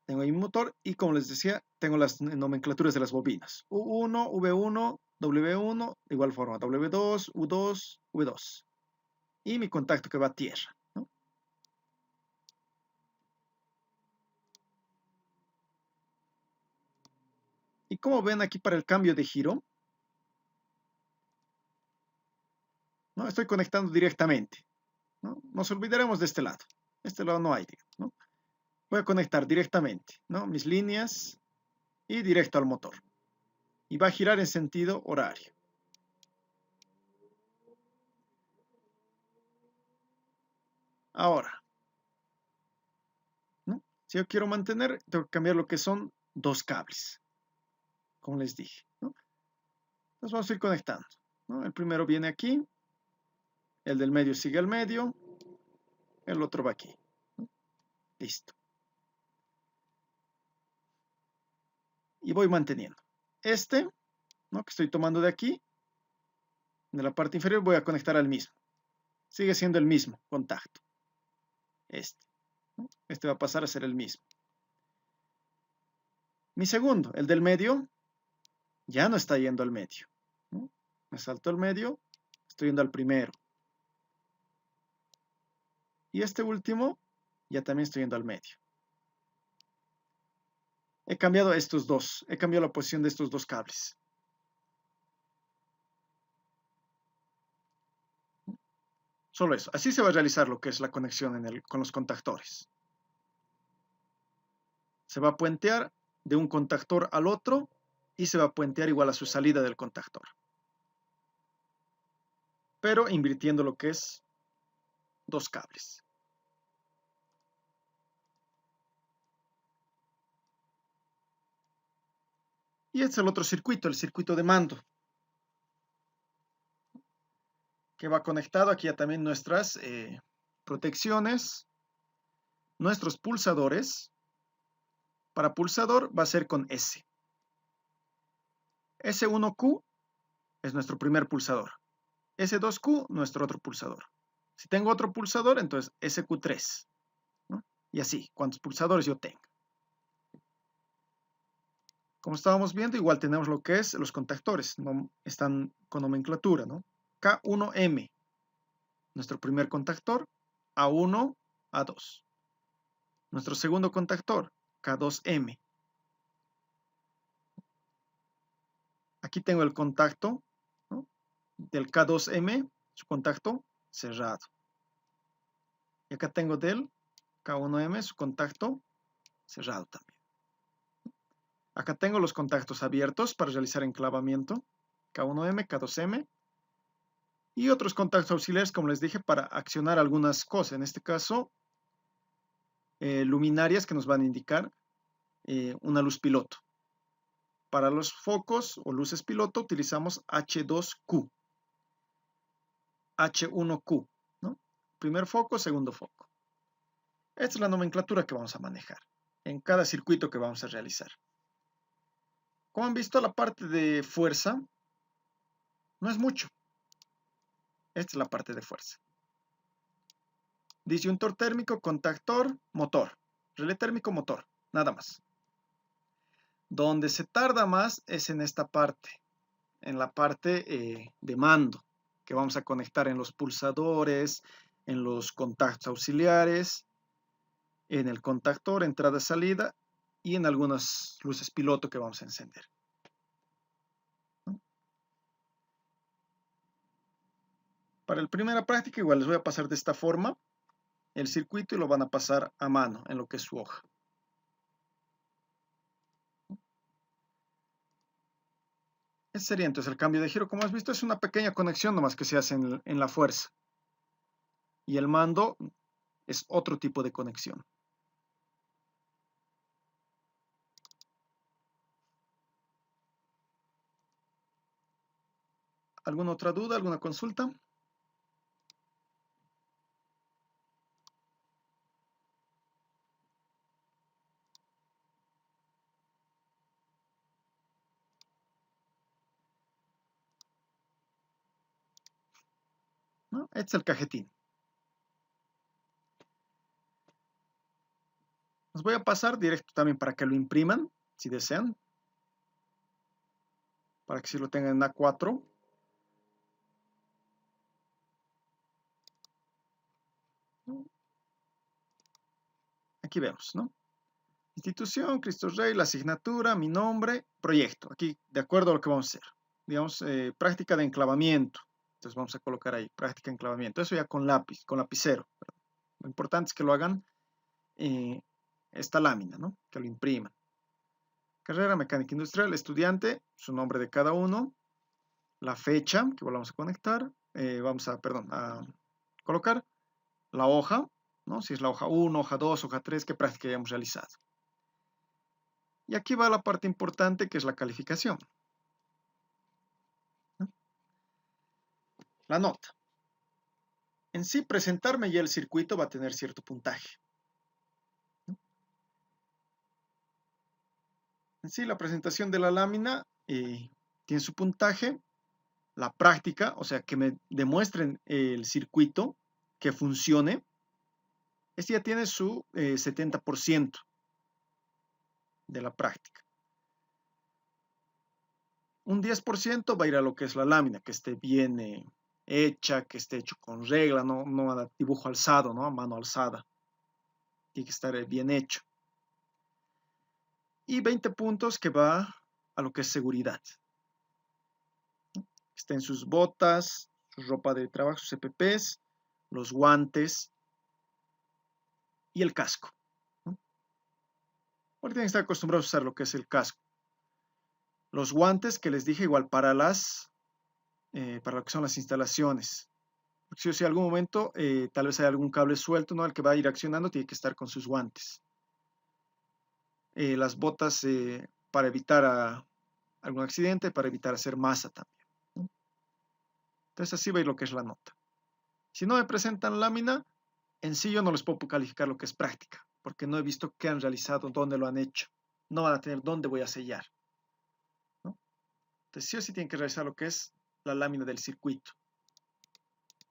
Tengo ahí mi motor y, como les decía, tengo las nomenclaturas de las bobinas. U1, V1, W1, de igual forma, W2, U2, V2. Y mi contacto que va a tierra, ¿no? Y como ven aquí para el cambio de giro, ¿no? Estoy conectando directamente, ¿no? Nos olvidaremos de este lado. Este lado no hay, ¿no? Voy a conectar directamente, ¿no? Mis líneas y directo al motor. Y va a girar en sentido horario. Ahora, ¿no? Si yo quiero mantener, tengo que cambiar lo que son dos cables, como les dije, ¿no? Entonces vamos a ir conectando, ¿no? El primero viene aquí, el del medio sigue al medio, el otro va aquí, ¿no? Listo. Y voy manteniendo. Este, ¿no? Que estoy tomando de aquí, de la parte inferior, voy a conectar al mismo. Sigue siendo el mismo contacto. Este, ¿no? Este va a pasar a ser el mismo. Mi segundo, el del medio, ya no está yendo al medio, ¿no? Me salto el medio, estoy yendo al primero. Y este último, ya también estoy yendo al medio. He cambiado estos dos, he cambiado la posición de estos dos cables. Solo eso. Así se va a realizar lo que es la conexión con los contactores. Se va a puentear de un contactor al otro y se va a puentear igual a su salida del contactor. Pero invirtiendo lo que es dos cables. Y este es el otro circuito, el circuito de mando, que va conectado aquí a también nuestras protecciones, nuestros pulsadores. Para pulsador va a ser con S. S1Q es nuestro primer pulsador. S2Q, nuestro otro pulsador. Si tengo otro pulsador, entonces SQ3, ¿no? Y así, cuantos pulsadores yo tenga. Como estábamos viendo, igual tenemos lo que es los contactores, ¿no? Están con nomenclatura, ¿no? K1M, nuestro primer contactor, A1, A2. Nuestro segundo contactor, K2M. Aquí tengo el contacto, ¿no? Del K2M, su contacto cerrado. Y acá tengo del K1M, su contacto cerrado también. Acá tengo los contactos abiertos para realizar enclavamiento, K1M, K2M, y otros contactos auxiliares, como les dije, para accionar algunas cosas. En este caso, luminarias que nos van a indicar una luz piloto. Para los focos o luces piloto utilizamos H2Q, H1Q, ¿no? Primer foco, segundo foco. Esta es la nomenclatura que vamos a manejar en cada circuito que vamos a realizar. Como han visto, la parte de fuerza no es mucho. Esta es la parte de fuerza. Disyuntor térmico, contactor, motor. Relé térmico, motor. Nada más. Donde se tarda más es en esta parte. En la parte de mando, que vamos a conectar en los pulsadores, en los contactos auxiliares, en el contactor, entrada-salida y en algunas luces piloto que vamos a encender. Para la primera práctica igual les voy a pasar de esta forma el circuito y lo van a pasar a mano en lo que es su hoja. Este sería entonces el cambio de giro. Como has visto, es una pequeña conexión nomás que se hace en la fuerza. Y el mando es otro tipo de conexión. ¿Alguna otra duda? ¿Alguna consulta? Este es el cajetín. Los voy a pasar directo también para que lo impriman, si desean. Para que si lo tengan en A4. Aquí vemos, ¿no? Institución, Cristo Rey, la asignatura, mi nombre, proyecto. Aquí, de acuerdo a lo que vamos a hacer. Digamos, práctica de enclavamiento. Entonces vamos a colocar ahí, práctica de enclavamiento. Eso ya con lápiz, con lapicero. Lo importante es que lo hagan esta lámina, ¿no? Que lo impriman. Carrera mecánica industrial, estudiante, su nombre de cada uno, la fecha que volvamos a conectar, a colocar la hoja, ¿no? Si es la hoja 1, hoja 2, hoja 3, qué práctica hayamos realizado. Y aquí va la parte importante que es la calificación, ¿no? La nota. En sí, presentarme ya el circuito va a tener cierto puntaje, ¿no? En sí, la presentación de la lámina tiene su puntaje. La práctica, o sea, que me demuestren el circuito, que funcione, este ya tiene su 70% de la práctica. Un 10% va a ir a lo que es la lámina, que esté bien hecha, que esté hecho con regla, no a dibujo alzado, ¿no? A mano alzada. Tiene que estar bien hecho. Y 20 puntos que va a lo que es seguridad. Estén sus botas, su ropa de trabajo, sus EPPs, los guantes y el casco, ¿no? Porque tienen que estar acostumbrados a usar lo que es el casco. Los guantes que les dije igual para lo que son las instalaciones. Porque si en algún momento tal vez hay algún cable suelto, ¿no? El que va a ir accionando tiene que estar con sus guantes. Las botas para evitar algún accidente, para evitar hacer masa también, ¿no? Entonces así va a ir lo que es la nota. Si no me presentan lámina, en sí yo no les puedo calificar lo que es práctica, porque no he visto qué han realizado, dónde lo han hecho. No van a tener dónde voy a sellar, ¿no? Entonces sí o sí tienen que realizar lo que es la lámina del circuito.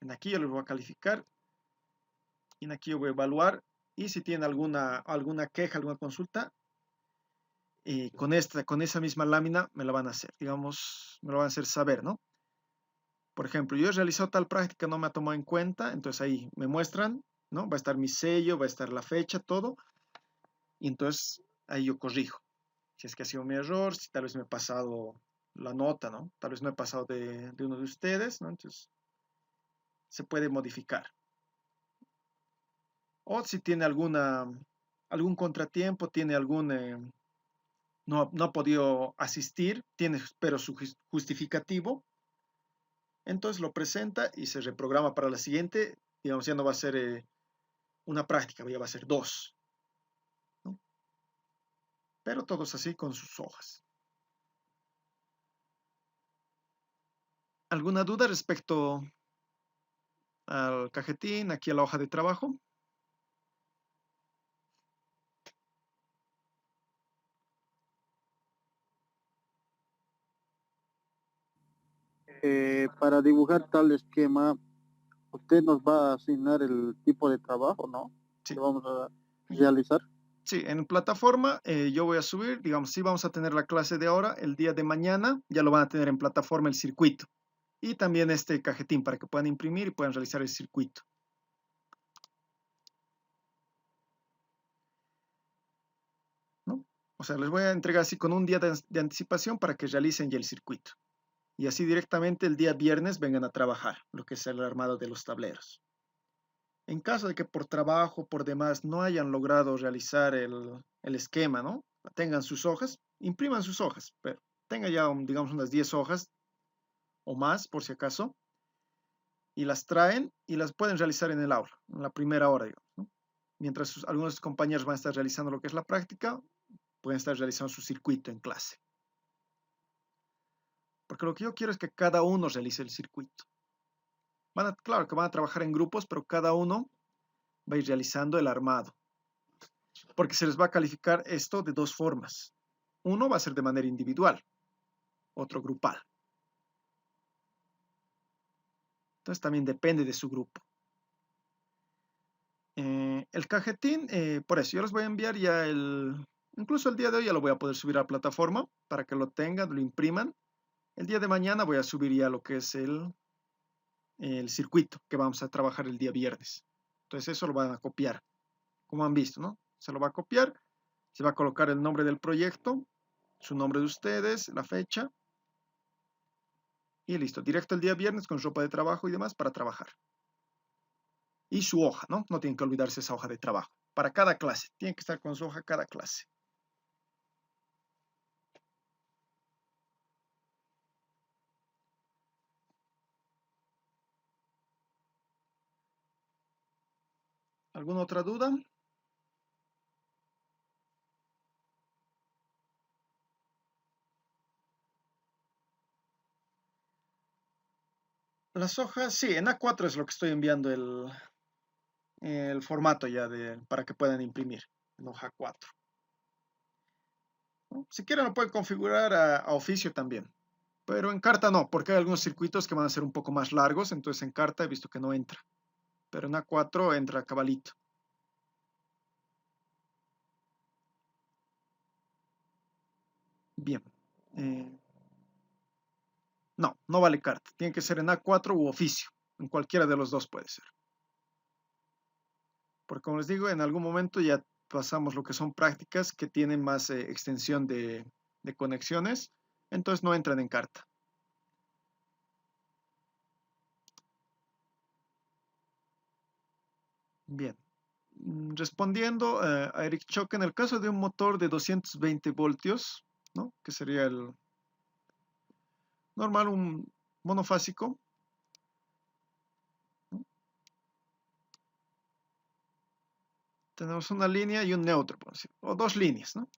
En aquí yo les voy a calificar. Y en aquí yo voy a evaluar. Y si tienen alguna queja, alguna consulta, con esa misma lámina me la van a hacer. Digamos, me lo van a hacer saber, ¿no? Por ejemplo, yo he realizado tal práctica, no me ha tomado en cuenta. Entonces ahí me muestran, ¿no? Va a estar mi sello, va a estar la fecha, todo. Y entonces ahí yo corrijo. Si es que ha sido mi error, si tal vez me he pasado la nota, ¿no? Tal vez no he pasado de uno de ustedes, ¿no? Entonces se puede modificar. O si tiene algún contratiempo, tiene no ha podido asistir, tiene pero su justificativo, entonces lo presenta y se reprograma para la siguiente. Digamos, ya no va a ser una práctica, ya va a ser 2, ¿no? Pero todos así con sus hojas. ¿Alguna duda respecto al cajetín, aquí a la hoja de trabajo? Para dibujar tal esquema, usted nos va a asignar el tipo de trabajo, ¿no? Sí. Que vamos a realizar. Sí, en plataforma yo voy a subir, digamos, sí vamos a tener la clase de ahora, el día de mañana ya lo van a tener en plataforma el circuito. Y también este cajetín para que puedan imprimir y puedan realizar el circuito. ¿No? O sea, les voy a entregar así con un día de anticipación para que realicen ya el circuito. Y así directamente el día viernes vengan a trabajar lo que es el armado de los tableros. En caso de que por trabajo, por demás, no hayan logrado realizar el esquema, ¿no? Tengan sus hojas, impriman sus hojas, pero tengan ya, digamos, unas 10 hojas o más, por si acaso, y las traen y las pueden realizar en el aula, en la primera hora, digamos, ¿no? Mientras algunos de sus compañeros van a estar realizando lo que es la práctica, pueden estar realizando su circuito en clase. Porque lo que yo quiero es que cada uno realice el circuito. Claro que van a trabajar en grupos, pero cada uno va a ir realizando el armado. Porque se les va a calificar esto de 2 formas. Uno va a ser de manera individual, otro grupal. Entonces también depende de su grupo. El cajetín, por eso yo les voy a enviar ya incluso el día de hoy ya lo voy a poder subir a la plataforma para que lo tengan, lo impriman. El día de mañana voy a subir ya lo que es el circuito que vamos a trabajar el día viernes. Entonces eso lo van a copiar, como han visto, ¿no? Se lo va a copiar, se va a colocar el nombre del proyecto, su nombre de ustedes, la fecha, y listo, directo el día viernes con ropa de trabajo y demás para trabajar. Y su hoja, ¿no? No tienen que olvidarse esa hoja de trabajo. Para cada clase, tiene que estar con su hoja cada clase. ¿Alguna otra duda? Las hojas, sí, en A4 es lo que estoy enviando el formato ya para que puedan imprimir en hoja 4. ¿No? Si quieren lo pueden configurar a oficio también, pero en carta no, porque hay algunos circuitos que van a ser un poco más largos, entonces en carta he visto que no entra, pero en A4 entra cabalito. Bien. No, no vale carta, tiene que ser en A4 u oficio, en cualquiera de los dos puede ser. Porque como les digo, en algún momento ya pasamos lo que son prácticas que tienen más extensión de conexiones, entonces no entran en carta. Bien. Respondiendo a Eric Choque, en el caso de un motor de 220 voltios, ¿no? Que sería el normal, un monofásico, ¿no? Tenemos una línea y un neutro, por decir, o dos líneas, ¿no?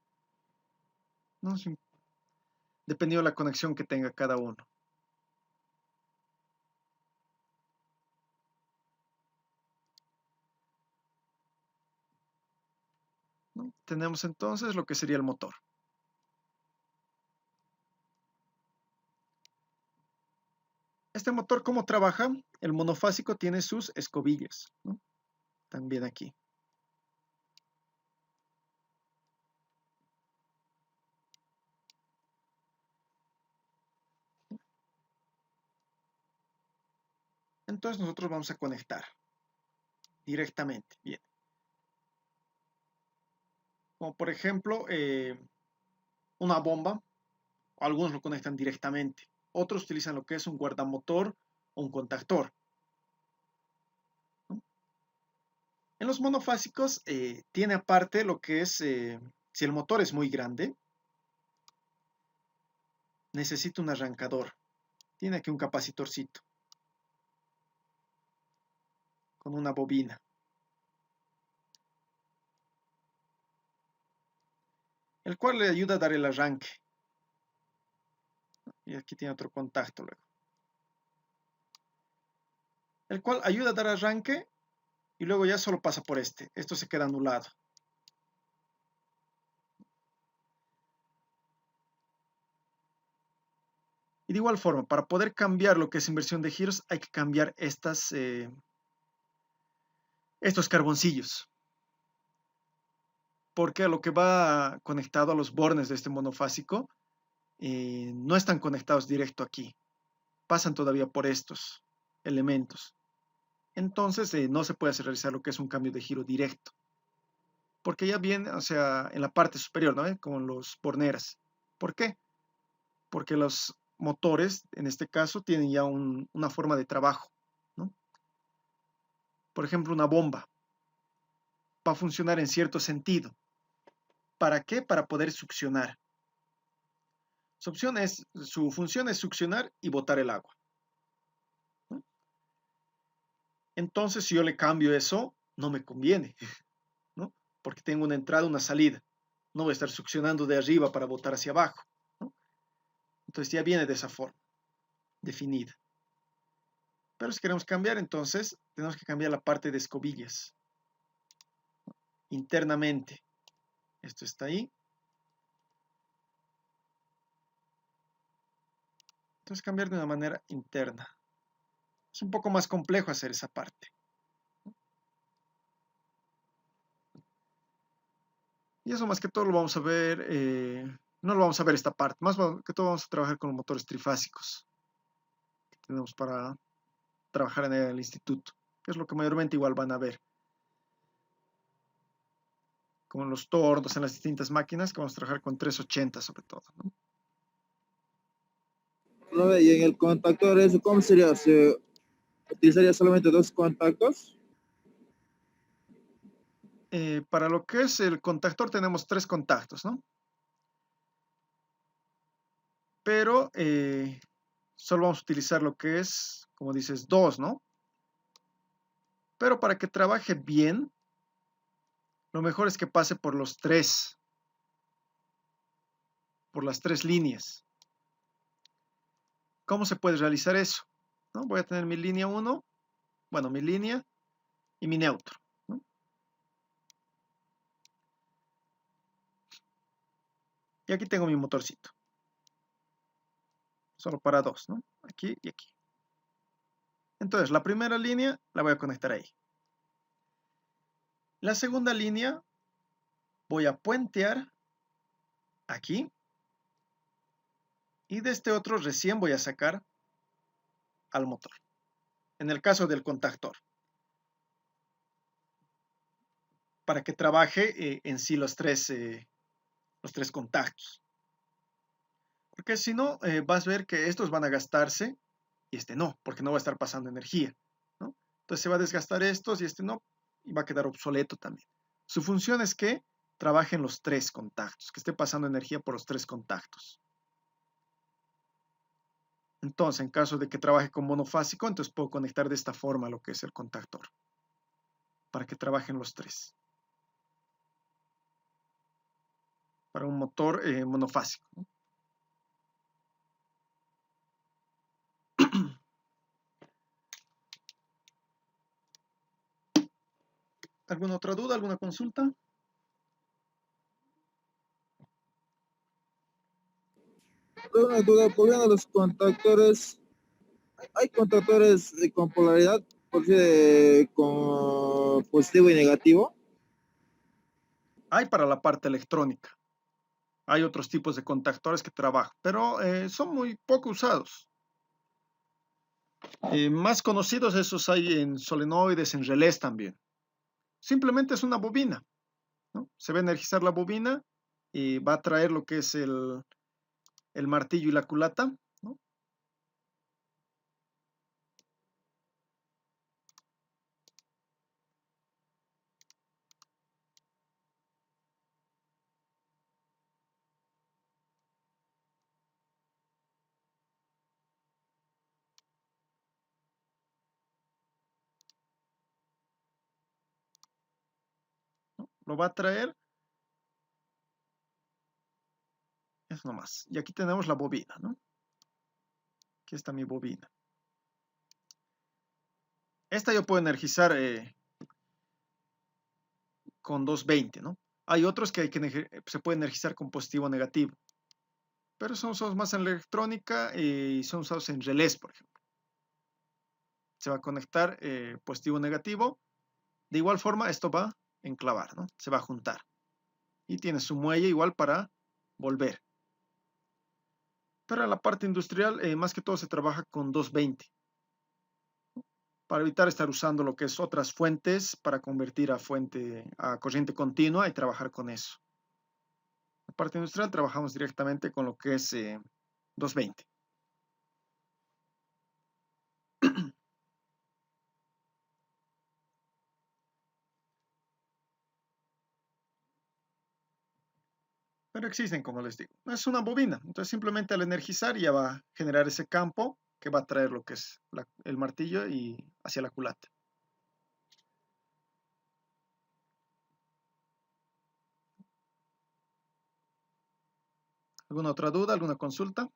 ¿No? Dependiendo de la conexión que tenga cada uno. ¿No? Tenemos entonces lo que sería el motor. Este motor, ¿cómo trabaja? El monofásico tiene sus escobillas, ¿no? También aquí. Entonces nosotros vamos a conectar directamente. Bien. Como por ejemplo, una bomba. Algunos lo conectan directamente. Otros utilizan lo que es un guardamotor o un contactor, ¿no? En los monofásicos tiene aparte lo que es, si el motor es muy grande, necesita un arrancador. Tiene aquí un capacitorcito con una bobina. El cual le ayuda a dar el arranque. Y aquí tiene otro contacto luego. El cual ayuda a dar arranque y luego ya solo pasa por este. Esto se queda anulado. Y de igual forma, para poder cambiar lo que es inversión de giros, hay que cambiar estos carboncillos. Porque lo que va conectado a los bornes de este monofásico no están conectados directo aquí. Pasan todavía por estos elementos. Entonces no se puede realizar lo que es un cambio de giro directo. Porque ya viene, o sea, en la parte superior, ¿no? Con los borneras. ¿Por qué? Porque los motores, en este caso, tienen ya una forma de trabajo, ¿no? Por ejemplo, una bomba va a funcionar en cierto sentido. ¿Para qué? Para poder succionar. Su función es succionar y botar el agua, ¿no? Entonces, si yo le cambio eso, no me conviene, ¿no? Porque tengo una entrada, una salida. No voy a estar succionando de arriba para botar hacia abajo, ¿no? Entonces ya viene de esa forma, definida. Pero si queremos cambiar, entonces tenemos que cambiar la parte de escobillas internamente. Esto está ahí. Entonces cambiar de una manera interna. Es un poco más complejo hacer esa parte. Y eso más que todo lo vamos a ver, no lo vamos a ver esta parte, más que todo vamos a trabajar con los motores trifásicos que tenemos para trabajar en el instituto, que es lo que mayormente igual van a ver, como en los tornos, en las distintas máquinas, que vamos a trabajar con 380 sobre todo, ¿no? No, y en el contactor, ¿eso cómo sería? ¿Se utilizaría solamente dos contactos? Para lo que es el contactor tenemos 3 contactos, ¿no? Pero solo vamos a utilizar lo que es, como dices, 2, ¿no? Pero para que trabaje bien, lo mejor es que pase por los 3, por las 3 líneas. ¿Cómo se puede realizar eso? ¿No? Voy a tener mi línea 1, bueno, mi línea y mi neutro, ¿no? Y aquí tengo mi motorcito. Solo para 2, ¿no? Aquí y aquí. Entonces, la primera línea la voy a conectar ahí. La segunda línea voy a puentear aquí. Y de este otro recién voy a sacar al motor. En el caso del contactor. Para que trabaje en sí los tres contactos. Porque si no, vas a ver que estos van a gastarse y este no, porque no va a estar pasando energía, ¿no? Entonces se va a desgastar estos y este no, y va a quedar obsoleto también. Su función es que trabajen los 3 contactos, que esté pasando energía por los 3 contactos. Entonces, en caso de que trabaje con monofásico, entonces puedo conectar de esta forma lo que es el contactor, para que trabajen los 3. Para un motor monofásico, ¿no? ¿Alguna otra duda, alguna consulta? Una duda, volviendo a los contactores, hay contactores con polaridad, por decir, con positivo y negativo. Hay para la parte electrónica. Hay otros tipos de contactores que trabajan, pero son muy poco usados. Más conocidos esos hay en solenoides, en relés también. Simplemente es una bobina, ¿no? Se va a energizar la bobina y va a traer lo que es el martillo y la culata, ¿no? Lo va a traer, eso nomás. Y aquí tenemos la bobina, ¿no? Aquí está mi bobina. Esta yo puedo energizar con 220, ¿no? Hay otros que se puede energizar con positivo o negativo, pero son usados más en la electrónica y son usados en relés, por ejemplo. Se va a conectar positivo o negativo. De igual forma, esto va a enclavar, ¿no? Se va a juntar. Y tiene su muelle igual para volver. Pero en la parte industrial, más que todo se trabaja con 220. Para evitar estar usando lo que es otras fuentes para convertir a corriente continua y trabajar con eso. En la parte industrial trabajamos directamente con lo que es 220. Pero existen, como les digo. Es una bobina. Entonces simplemente al energizar ya va a generar ese campo que va a traer lo que es el martillo y hacia la culata. ¿Alguna otra duda? ¿Alguna consulta?